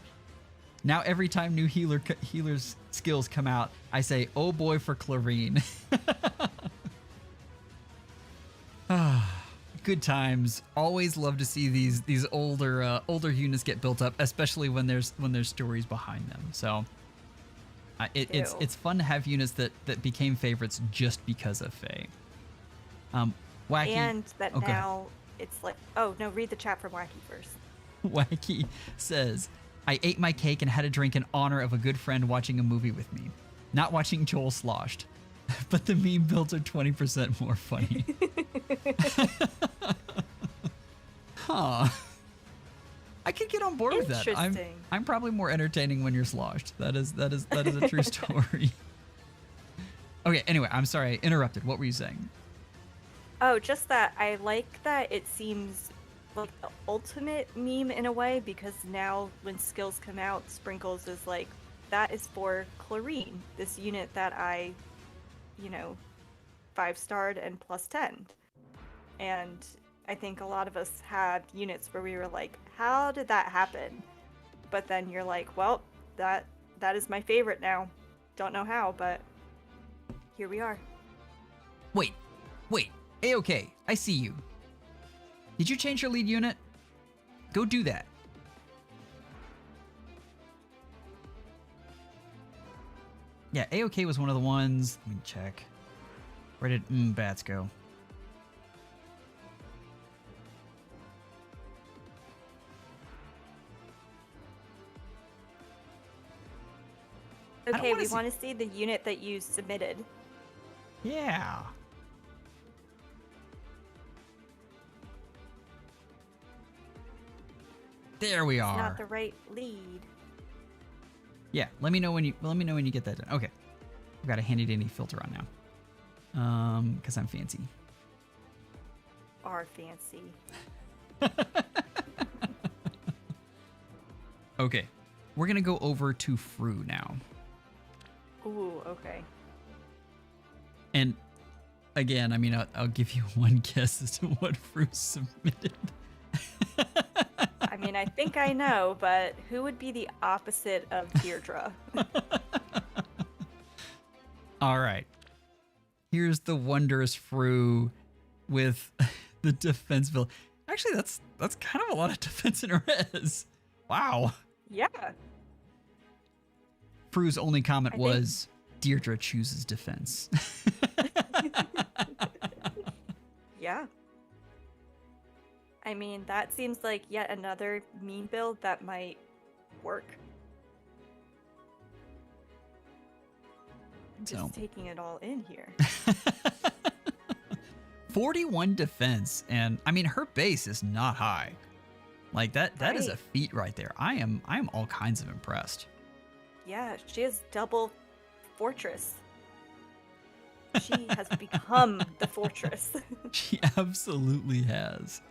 Now every time new healers skills come out, I say, "Oh boy for chlorine." Good times. Always love to see these older units get built up, especially when there's stories behind them. So it's fun to have units that became favorites just because of Faye. Wacky, And that go ahead. now it's like, oh no, read the chat from Wacky first. Wacky says, I ate my cake and had a drink in honor of a good friend watching a movie with me. Not watching Joel sloshed, but the meme builds are 20% more funny. Huh. I could get on board with that. I'm probably more entertaining when you're sloshed. That is a true story. Okay, anyway, I'm sorry, I interrupted. What were you saying? Oh, just that I like that it seems like the ultimate meme in a way, because now when skills come out, Sprinkles is like, that is for Chlorine, this unit that I, 5-starred and plus 10. And I think a lot of us had units where we were like, how did that happen? But then you're like, well, that is my favorite now. Don't know how, but here we are. Wait. A-OK, I see you. Did you change your lead unit? Go do that. Yeah, A-OK was one of the ones. Let me check. Where did Bats go? Okay, we want to see the unit that you submitted. Yeah. There we are. It's not the right lead. Yeah, let me know when you get that done. Okay. I've got a handy dandy filter on now. Because I'm fancy. Are fancy. Okay. We're gonna go over to Fru now. Ooh, okay. And again, I mean, I'll give you one guess as to what Fru submitted. I mean, I think I know, but who would be the opposite of Deirdre? All right. Here's the wondrous Fru with the defense build. Actually, that's kind of a lot of defense in res. Wow. Yeah. Fru's only comment was, Deirdre chooses defense. Yeah. I mean, that seems like yet another meme build that might work. I'm just taking it all in here. 41 defense, and I mean her base is not high. Like that is a feat right there. I am all kinds of impressed. Yeah, she has double fortress. She has become the fortress. She absolutely has.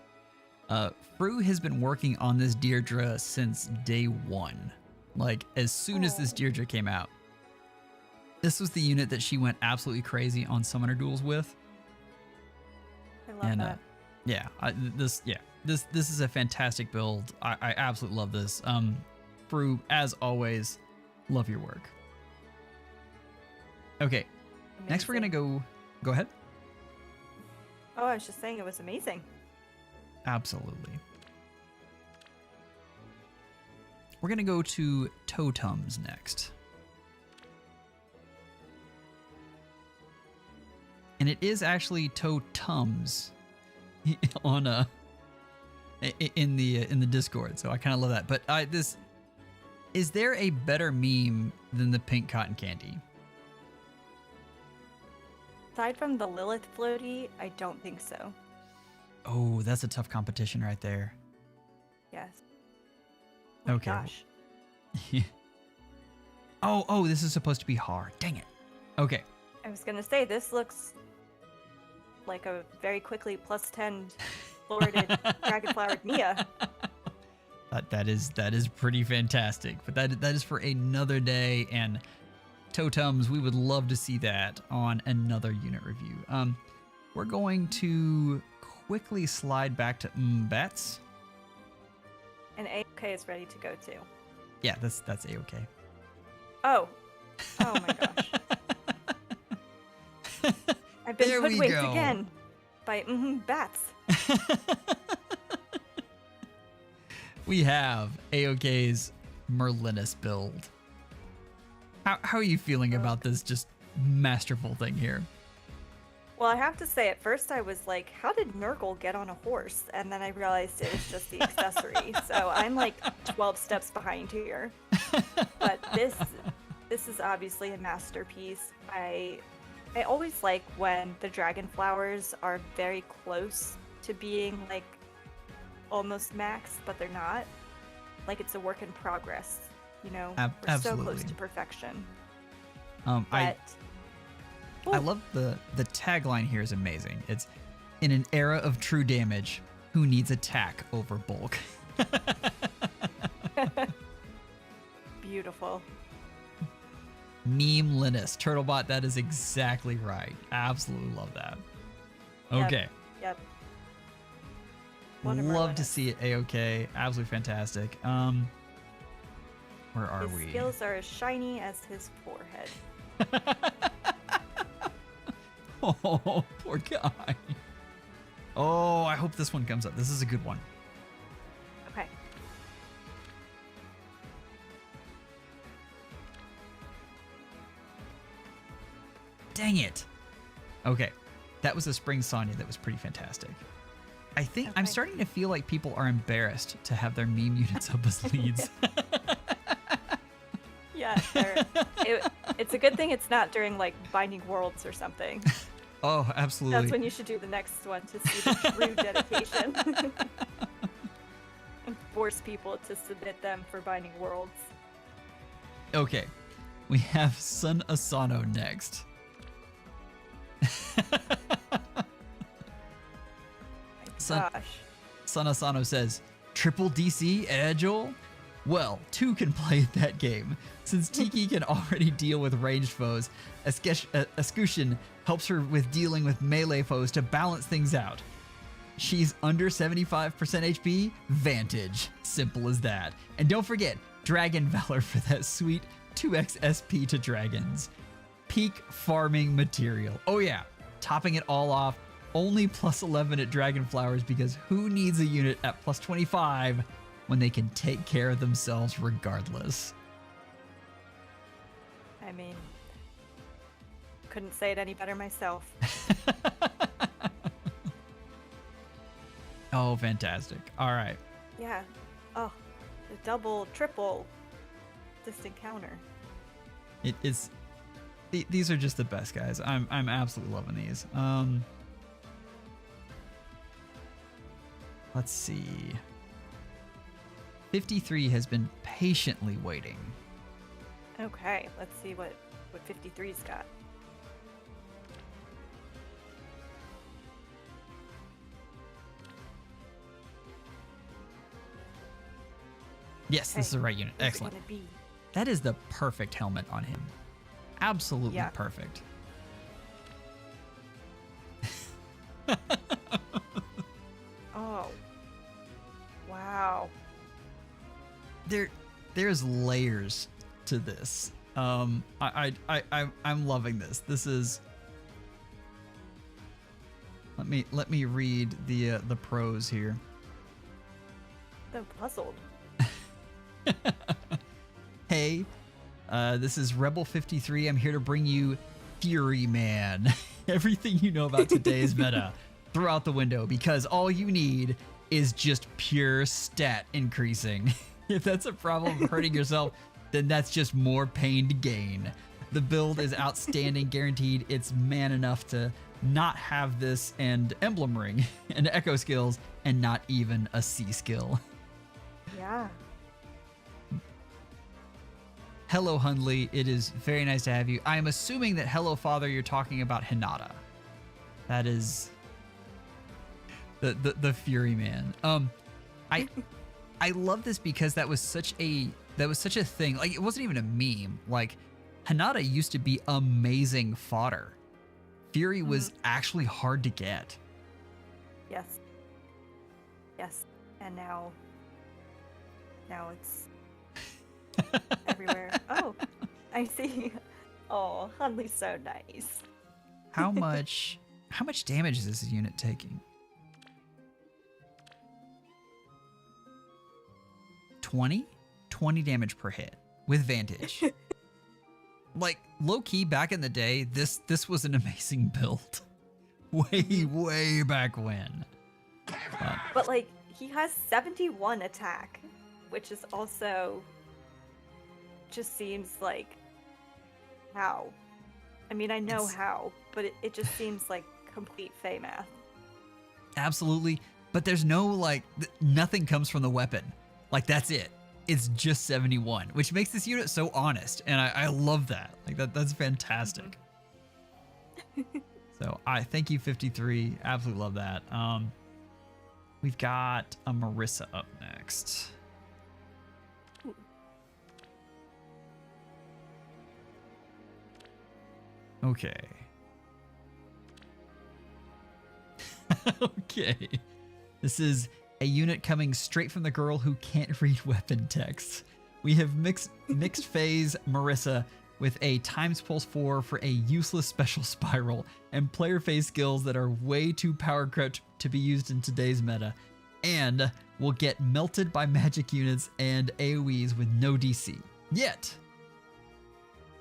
Fru has been working on this Deirdre since day one. Like as soon as this Deirdre came out. This was the unit that she went absolutely crazy on summoner duels with. I love that. Yeah, this is a fantastic build. I absolutely love this. Fru, as always, love your work. Okay, next we're gonna go ahead. Oh, I was just saying it was amazing. Absolutely. We're gonna go to Totems next. And it is actually Totems on in the Discord, so I kind of love that. But is there a better meme than the pink cotton candy? Aside from the Lilith floaty, I don't think so. Oh, that's a tough competition right there. Yes. Oh okay. Gosh. Oh, this is supposed to be hard. Dang it. Okay. I was gonna say this looks like a very quickly +10 florided dragonflowered Mia. That is pretty fantastic. But that is for another day, and Totems, we would love to see that on another unit review. We're going to quickly slide back to Bats. And A-OK is ready to go too. Yeah, that's A-OK. Oh my gosh. I've been hoodwinked again by bats. We have A-OK's Merlinus build. How are you feeling about this just masterful thing here? Well, I have to say, at first I was like, how did Nurgle get on a horse? And then I realized it was just the accessory. So I'm like 12 steps behind here. But this is obviously a masterpiece. I always like when the dragon flowers are very close to being like almost max, but they're not. Like it's a work in progress, you know? We're absolutely. so close to perfection. I love the tagline here is amazing. It's in an era of true damage, who needs attack over bulk? Beautiful. Meme Linus. Turtlebot, that is exactly right. Absolutely love that. Okay. Yep. Love to see it A-OK. Absolutely fantastic. Where are we? His skills are as shiny as his forehead. Oh, poor guy. Oh, I hope this one comes up. This is a good one. Okay. Dang it. Okay. That was a spring Sonia that was pretty fantastic. I think I'm starting to feel like people are embarrassed to have their meme units up as leads. Yeah, it's a good thing it's not during like Binding Worlds or something. Oh, absolutely. That's when you should do the next one to see the true dedication. And force people to submit them for Binding Worlds. Okay. We have Sun Asano next. Gosh. Sun Asano says, triple DC, Joel? Well, two can play that game. Since Tiki can already deal with ranged foes, Escutcheon helps her with dealing with melee foes to balance things out. She's under 75% HP, Vantage. Simple as that. And don't forget, Dragon Valor for that sweet 2x SP to dragons. Peak farming material. Oh yeah, topping it all off, only +11 at Dragon Flowers because who needs a unit at +25 when they can take care of themselves regardless? I mean, couldn't say it any better myself. Oh, fantastic. All right. Yeah. Oh, the double, triple distant counter. These are just the best, guys. I'm absolutely loving these. Let's see. 53 has been patiently waiting. Okay, let's see what 53's got. Yes, this is the right unit. What's it Excellent. gonna be? That is the perfect helmet on him. Absolutely Yeah. perfect. Oh. Wow. There's layers to this. I'm loving this. This is. Let me read the pros here. So puzzled. Hey, this is Rebel 53. I'm here to bring you Fury Man. Everything you know about today's meta, throw out the window, because all you need is just pure stat increasing. If that's a problem of hurting yourself, then that's just more pain to gain. The build is outstanding, guaranteed. It's man enough to not have this and emblem ring and echo skills and not even a C skill. Yeah. Hello, Hundley. It is very nice to have you. I am assuming that Hello Father, you're talking about Hinata. That is the Fury Man. I love this because that was such a thing. Like, it wasn't even a meme. Like, Hinata used to be amazing fodder. Fury was actually hard to get. Yes. Yes. And now it's everywhere. Oh, I see. Oh, Hunley's so nice. How much damage is this unit taking? 20 damage per hit with Vantage. Like, low key back in the day, this was an amazing build. Way back when. But like, he has 71 attack, which is also just seems like how. I mean, I know how, but it just seems like complete Faye math. Absolutely. But there's no, like, nothing comes from the weapon. Like, that's it. It's just 71, which makes this unit so honest. And I love that. Like, that's fantastic. So I thank you, 53. Absolutely love that. We've got a Marissa up next. Okay. Okay. This is a unit coming straight from the girl who can't read weapon text. We have mixed phase Marissa with a times pulse 4 for a useless special spiral and player phase skills that are way too power crept to be used in today's meta, and will get melted by magic units and AoEs with no DC. Yet,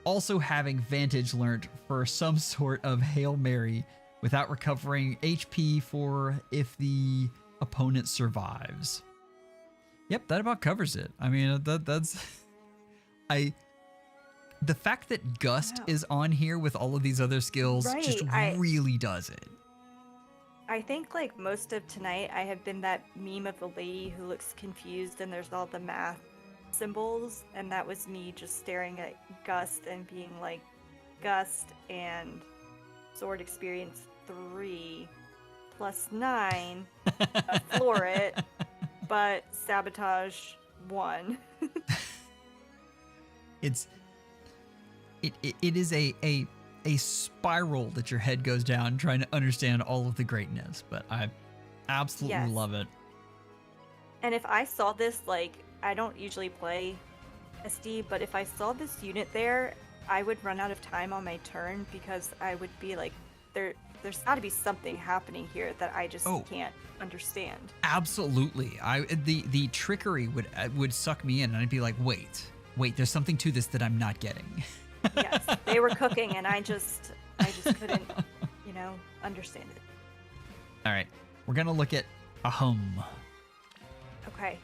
also having Vantage learnt for some sort of Hail Mary without recovering HP for if the opponent survives. Yep, that about covers it. I mean, that's the fact that Gust is on here with all of these other skills just really does it. I think like most of tonight I have been that meme of the lady who looks confused and there's all the math symbols, and that was me just staring at Gust and being like, Gust and sword experience 3 plus 9 a floret, but sabotage 1. It is a spiral that your head goes down trying to understand all of the greatness, but I absolutely love it. And if I saw this, like, I don't usually play SD, but if I saw this unit there, I would run out of time on my turn because I would be like, there's got to be something happening here that I just can't understand. Absolutely. The trickery would suck me in, and I'd be like, wait, there's something to this that I'm not getting. Yes, they were cooking, and I just couldn't, understand it. All right, we're gonna look at Ahem. Okay.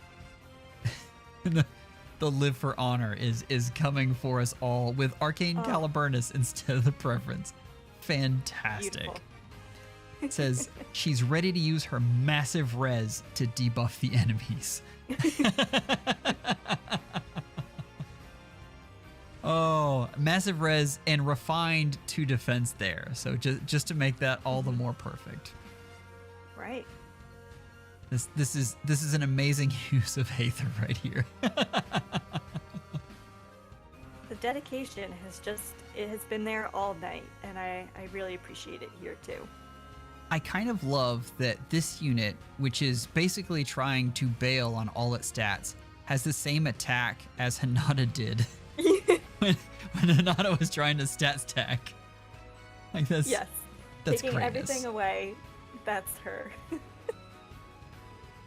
The live for honor is coming for us all with Arcane Caliburnus instead of the preference. Fantastic. Beautiful. It says she's ready to use her massive res to debuff the enemies. Oh, massive res and refined 2 defense there. So just to make that all the more perfect. Right. This is an amazing use of Aether right here. The dedication has been there all night, and I really appreciate it here too. I kind of love that this unit, which is basically trying to bail on all its stats, has the same attack as Hinata did when Hinata was trying to stat stack. Like that's Yes. that's Taking greatness. everything away, that's her.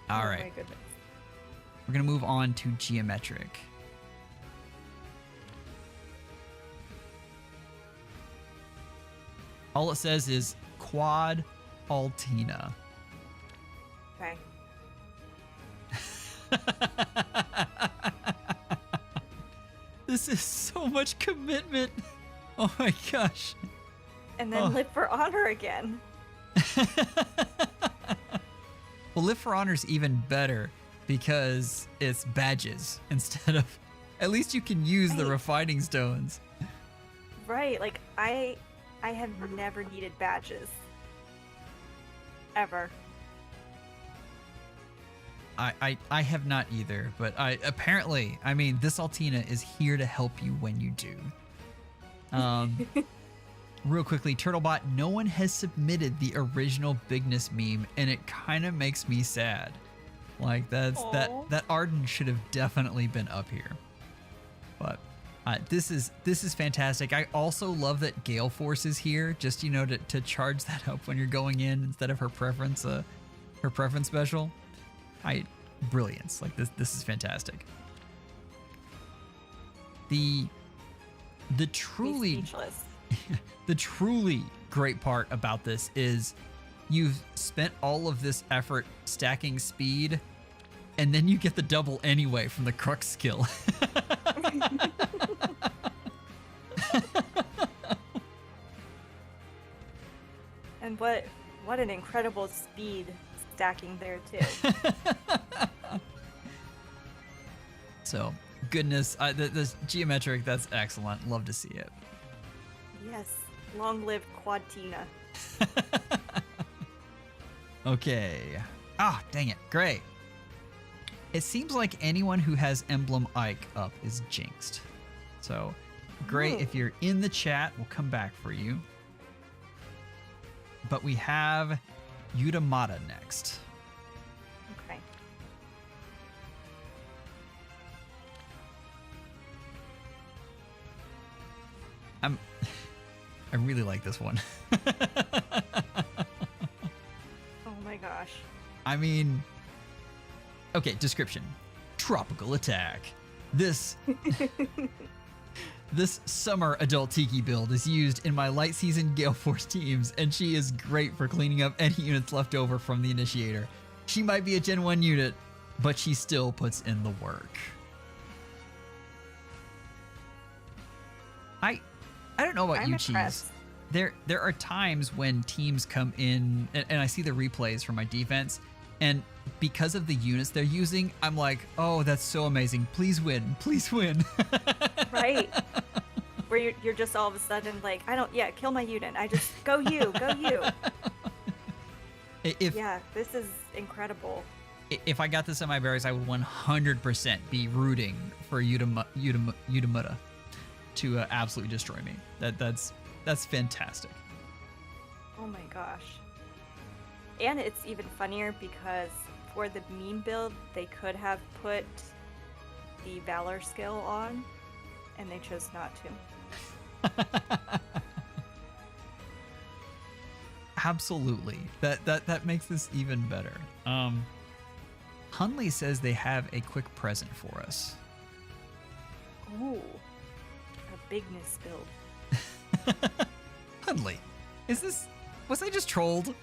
All Oh right, my goodness. we're gonna move on to geometric. All it says is quad Altina. Okay. This is so much commitment. Oh my gosh. And then Oh. live for honor again. Well, Live for Honor's even better because it's badges instead of. At least you can use the Right. refining stones. Right. Like I have never needed badges. Ever. I have not either, but apparently, I mean, this Altina is here to help you when you do. Real quickly, Turtlebot, no one has submitted the original bigness meme, and it kind of makes me sad. Like that Arden should have definitely been up here. But this is fantastic. I also love that Gale Force is here, just to charge that up when you're going in instead of her preference special. Brilliance. Like this is fantastic. The Be truly speechless. the truly great part about this is you've spent all of this effort stacking speed, and then you get the double anyway from the Crux skill. And what an incredible speed stacking there too. So, goodness, this geometric, that's excellent. Love to see it. Yes. Long live Quadtina. Okay. Ah, dang it. Great. It seems like anyone who has Emblem Ike up is jinxed. So, great. Ooh. If you're in the chat, we'll come back for you. But we have Udamata next. Okay. I really like this one. Oh my gosh. I mean, okay, description. Tropical attack. This summer adult Tiki build is used in my light season Gale Force teams, and she is great for cleaning up any units left over from the initiator. She might be a Gen 1 unit, but she still puts in the work. I don't know about I'm you, Cheese. impressed. There are times when teams come in, and I see the replays from my defense, and because of the units they're using, I'm like, oh, that's so amazing. Please win. Please win. Right. Where you're just all of a sudden like, kill my unit. I just, go you. Yeah, this is incredible. If I got this in my berries, I would 100% be rooting for Udamata to absolutely destroy me. That's fantastic. Oh my gosh. And it's even funnier because for the meme build, they could have put the Valor skill on, and they chose not to. Absolutely. That makes this even better. Hunley says they have a quick present for us. Ooh. A bigness build. Hunley, was I just trolled?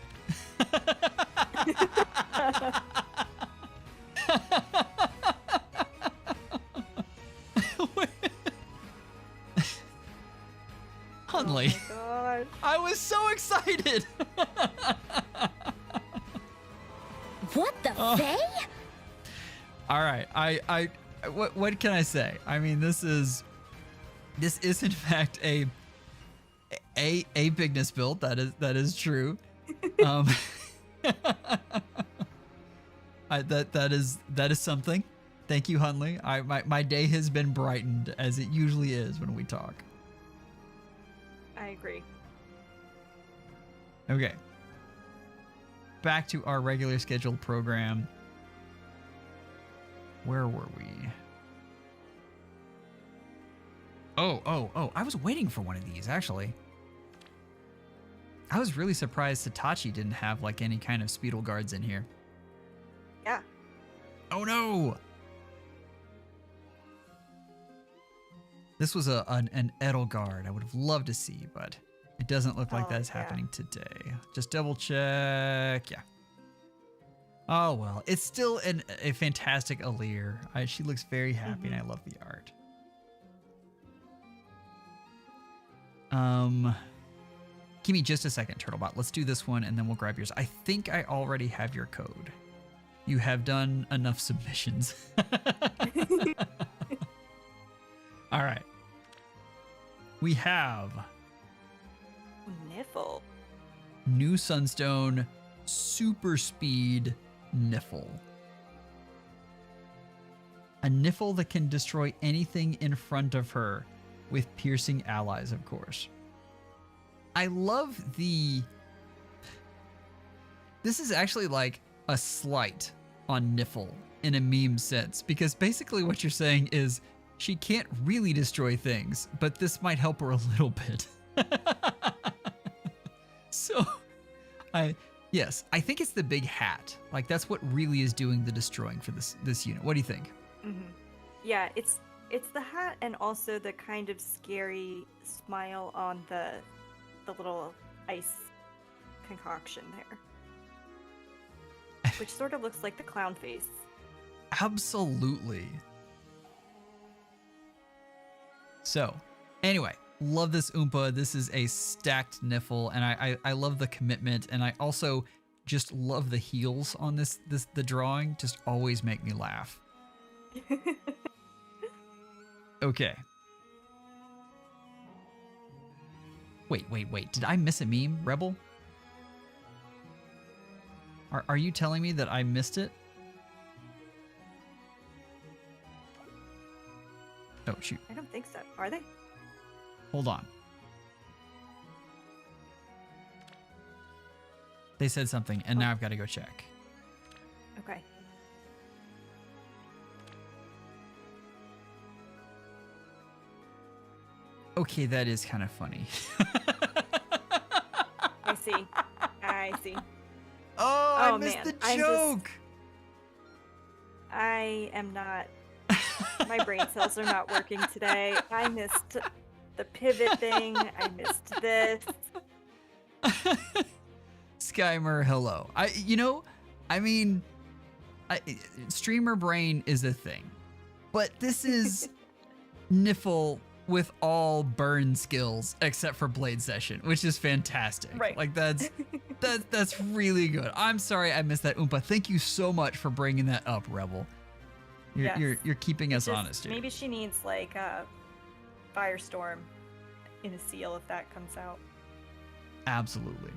What the Faye? All right, what can I say? I mean, this is in fact a bigness build. That is true. That is something. Thank you, Hunley. My day has been brightened as it usually is when we talk. I agree. Okay. Back to our regular scheduled program. Where were we? Oh, I was waiting for one of these, actually. I was really surprised Hitachi didn't have like any kind of Speedle guards in here. Yeah. Oh no! This was an Edelgard I would have loved to see, but it doesn't look like that's happening today. Just double check. Yeah. Oh well, it's still a fantastic Helier. She looks very happy, and I love the art. Give me just a second, Turtlebot. Let's do this one, and then we'll grab yours. I think I already have your code. You have done enough submissions. All right. We have Niffle. New Sunstone Super Speed Niffle. A Niffle that can destroy anything in front of her with piercing allies, of course. I love the... This is actually like a slight on Niffle in a meme sense, because basically what you're saying is she can't really destroy things, but this might help her a little bit. So, I think it's the big hat. Like that's what really is doing the destroying for this unit. What do you think? Mm-hmm. Yeah, it's the hat and also the kind of scary smile on the little ice concoction there. Which sort of looks like the clown face. Absolutely. So, anyway, love this Oompa. This is a stacked Niffle, and I love the commitment, and I also just love the heels on the drawing. Just always make me laugh. Okay. Wait. Did I miss a meme, Rebel? Are you telling me that I missed it? Oh, shoot. I don't think so. Are they? Hold on. They said something, and now I've got to go check. Okay. Okay, that is kind of funny. I see. Oh, I missed man. the joke. I am not. My brain cells are not working today. I missed the pivot thing. I missed this. Skymer, hello. Streamer brain is a thing, but this is Niffle with all burn skills except for Blade Session, which is fantastic. Right. Like that's really good. I'm sorry I missed that, Oompa. Thank you so much for bringing that up, Rebel. You're keeping us honest here. Maybe she needs like a Firestorm in a seal if that comes out. Absolutely.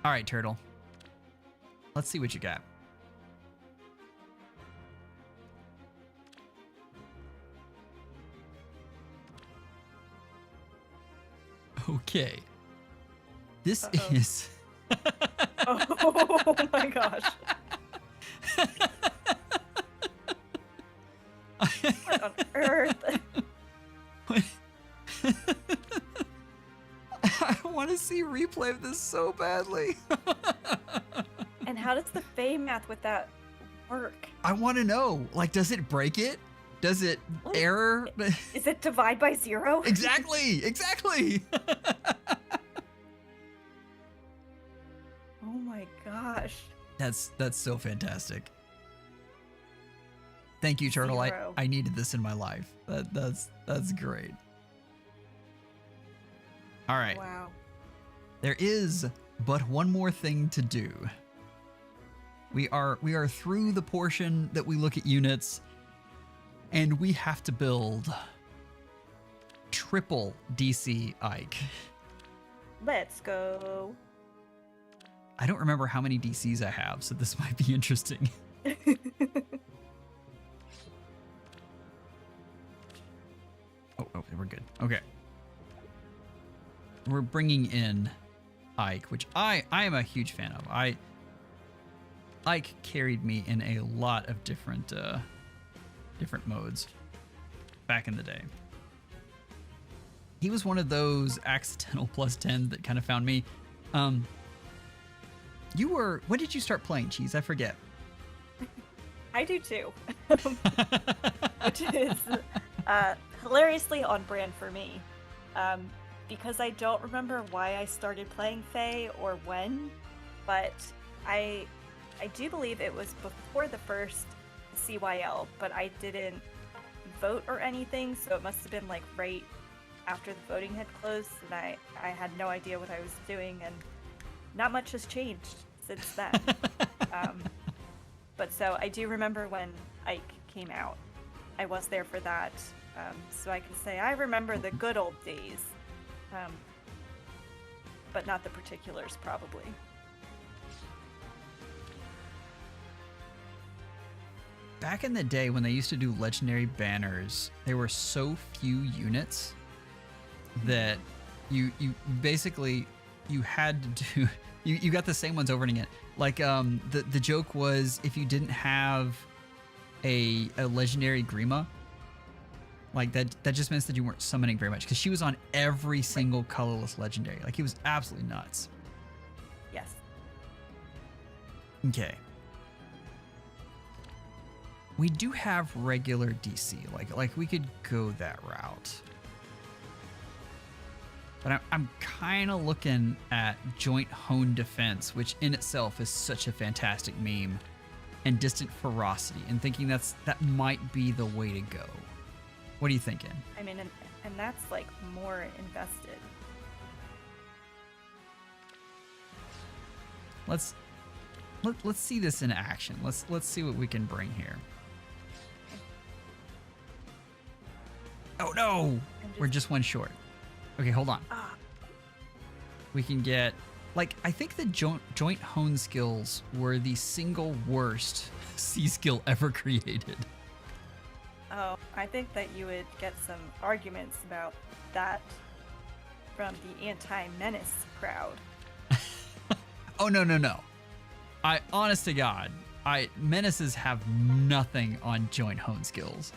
All right, Turtle. Let's see what you got. Okay. This is... Oh my gosh. What on earth? I want to see replay of this so badly. And how does the Faye math with that work? I want to know. Like, does it break it? Does it error? Is it divide by 0? Exactly. Oh my gosh. That's so fantastic. Thank you, Turtle. 0. I needed this in my life. That's great. All right. Wow. There is but one more thing to do. We are through the portion that we look at units, and we have to build triple DC Ike. Let's go. I don't remember how many DCs I have, so this might be interesting. Oh, we're good. Okay. We're bringing in Ike, which I am a huge fan of. Ike carried me in a lot of different modes back in the day. He was one of those accidental +10 that kind of found me. When did you start playing, Cheese? I forget. I do too. Which is hilariously on brand for me. Because I don't remember why I started playing Faye or when, but I do believe it was before the first CYL, but I didn't vote or anything, so it must have been like right after the voting had closed, and I had no idea what I was doing, and not much has changed since then. But so I do remember when Ike came out. I was there for that, so I can say I remember the good old days, but not the particulars probably. Back in the day when they used to do legendary banners, there were so few units that you basically had to do you got the same ones over and again. Like the joke was if you didn't have a legendary Grima, like that just means that you weren't summoning very much, because she was on every single colorless legendary. Like it was absolutely nuts. Yes. Okay. We do have regular DC, like we could go that route. But I'm kind of looking at Joint Hone Defense, which in itself is such a fantastic meme, and Distant Ferocity, and thinking that might be the way to go. What are you thinking? I mean, and that's like more invested. Let's see this in action. Let's see what we can bring here. Oh no! We're just one short. Okay, hold on. We can get, like, I think the joint hone skills were the single worst C skill ever created. Oh, I think that you would get some arguments about that from the anti-menace crowd. Oh no. Honest to God, menaces have nothing on joint hone skills.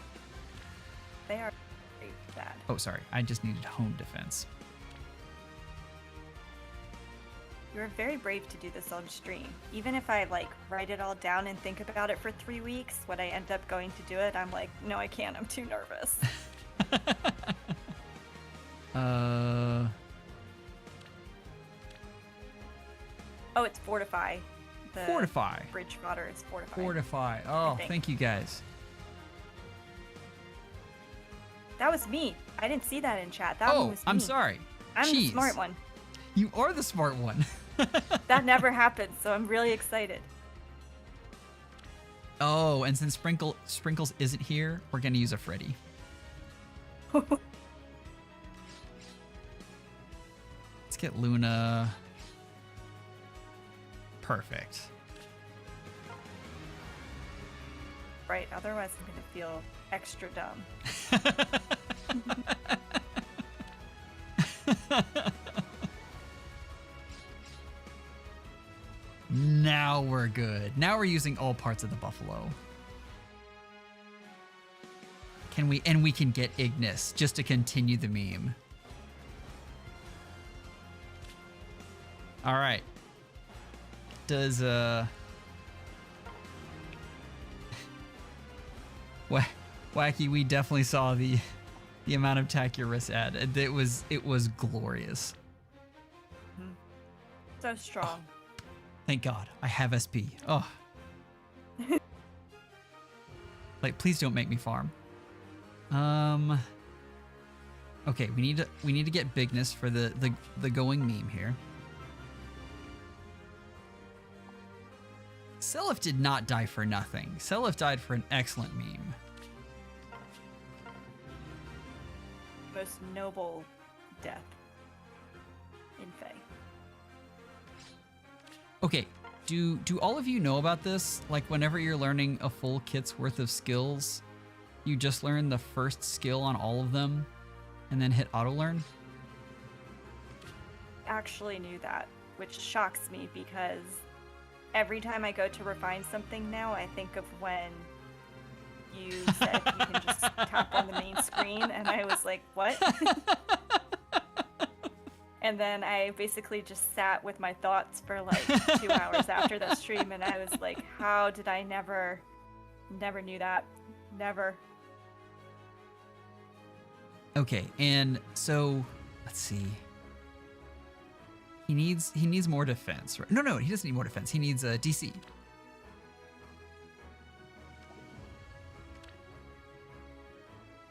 They are very bad. Oh, sorry. I just needed hone defense. You were very brave to do this on stream. Even if I like write it all down and think about it for 3 weeks, when I end up going to do it, I'm like, no, I can't. I'm too nervous. Oh, it's Fortify. Fortify. Bridge fodder is Fortify. Fortify. Oh, thank you guys. That was me. I didn't see that in chat. That one was me. I'm sorry. I'm the smart one. You are the smart one. That never happened, so I'm really excited. Oh, and since Sprinkles isn't here, we're gonna use a Freddy. Let's get Luna. Perfect. Right, otherwise I'm gonna feel extra dumb. Now we're good. Now we're using all parts of the buffalo. We can get Ignis just to continue the meme. All right. Does Wacky, we definitely saw the amount of tack your wrist had. It was glorious. So strong. Oh, thank God, I have SP. Oh. Like, please don't make me farm. Okay, we need to get bigness for the going meme here. Seliph did not die for nothing. Seliph died for an excellent meme. Most noble death in Faye. Okay, do all of you know about this? Like whenever you're learning a full kit's worth of skills, you just learn the first skill on all of them and then hit auto learn? Actually knew that, which shocks me because every time I go to refine something now, I think of when you said you can just tap on the main screen, and I was like, what? And then I basically just sat with my thoughts for like 2 hours after that stream, and I was like, how did I never knew that? Never. Okay, and so let's see. He needs more defense. Right? No, he doesn't need more defense. He needs a DC.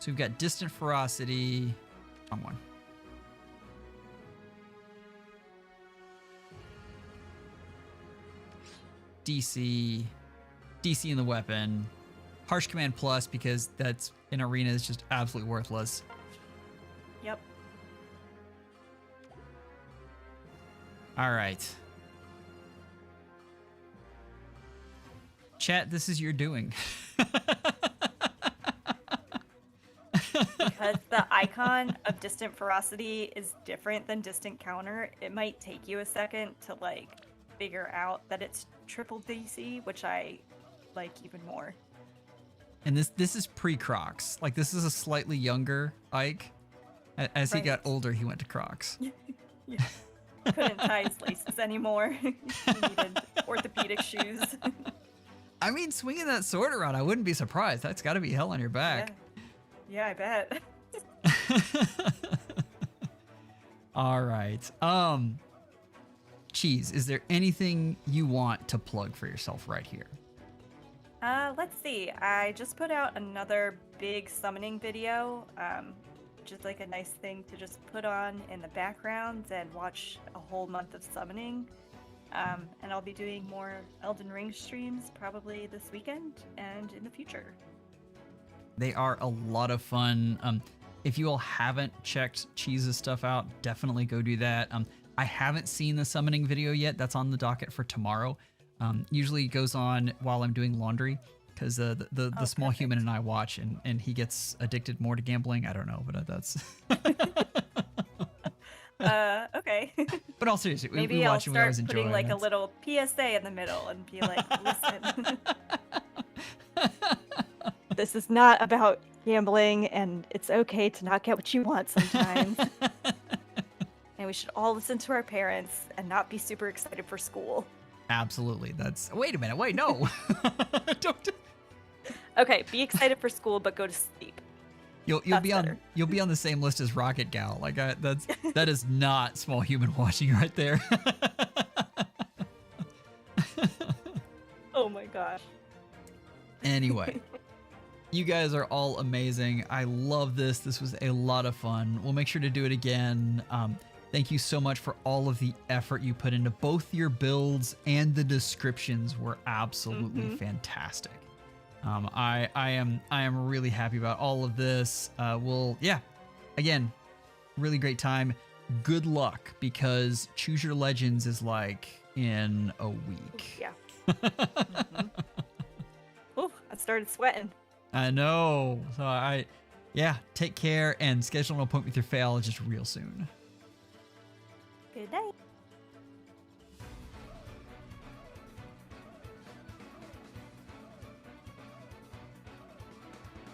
So we've got distant ferocity. Wrong one. DC in the weapon. Harsh command plus because that's in arena is just absolutely worthless. Yep. All right. Chat, this is your doing. Because the icon of distant ferocity is different than distant counter, it might take you a second to like figure out that it's triple DC, which I like even more. And this is pre-Crocs. Like this is a slightly younger Ike. As he got older, he went to Crocs. Yeah. Couldn't tie his laces anymore. He needed orthopedic shoes. I mean, swinging that sword around, I wouldn't be surprised. That's got to be hell on your back. Yeah, I bet. All right. Cheese, is there anything you want to plug for yourself right here? Let's see. I just put out another big summoning video. Just like a nice thing to just put on in the background and watch a whole month of summoning. And I'll be doing more Elden Ring streams probably this weekend and in the future. They are a lot of fun. If you all haven't checked Cheese's stuff out, definitely go do that. I haven't seen the summoning video yet. That's on the docket for tomorrow. Usually it goes on while I'm doing laundry because the small perfect. human and I watch and he gets addicted more to gambling. I don't know, but that's... Okay. But all seriously, Maybe we I'll watch and we always start enjoy putting like it. a little PSA in the middle and be like, listen, this is not about gambling and it's okay to not get what you want sometimes. And we should all listen to our parents and not be super excited for school. Absolutely. That's... Wait a minute. Wait, no. Don't... Okay, be excited for school, but go to sleep. You'll That's be better. on the same list as Rocket Gal. Like that is not small human watching right there. Oh my gosh. Anyway, you guys are all amazing. I love this. This was a lot of fun. We'll make sure to do it again. Thank you so much for all of the effort you put into both your builds, and the descriptions were absolutely fantastic. I am really happy about all of this. Again, really great time. Good luck because Choose Your Legends is like in a week. Yeah. Ooh, I started sweating. I know. So take care and schedule an appointment with your Fehology real soon. Good night.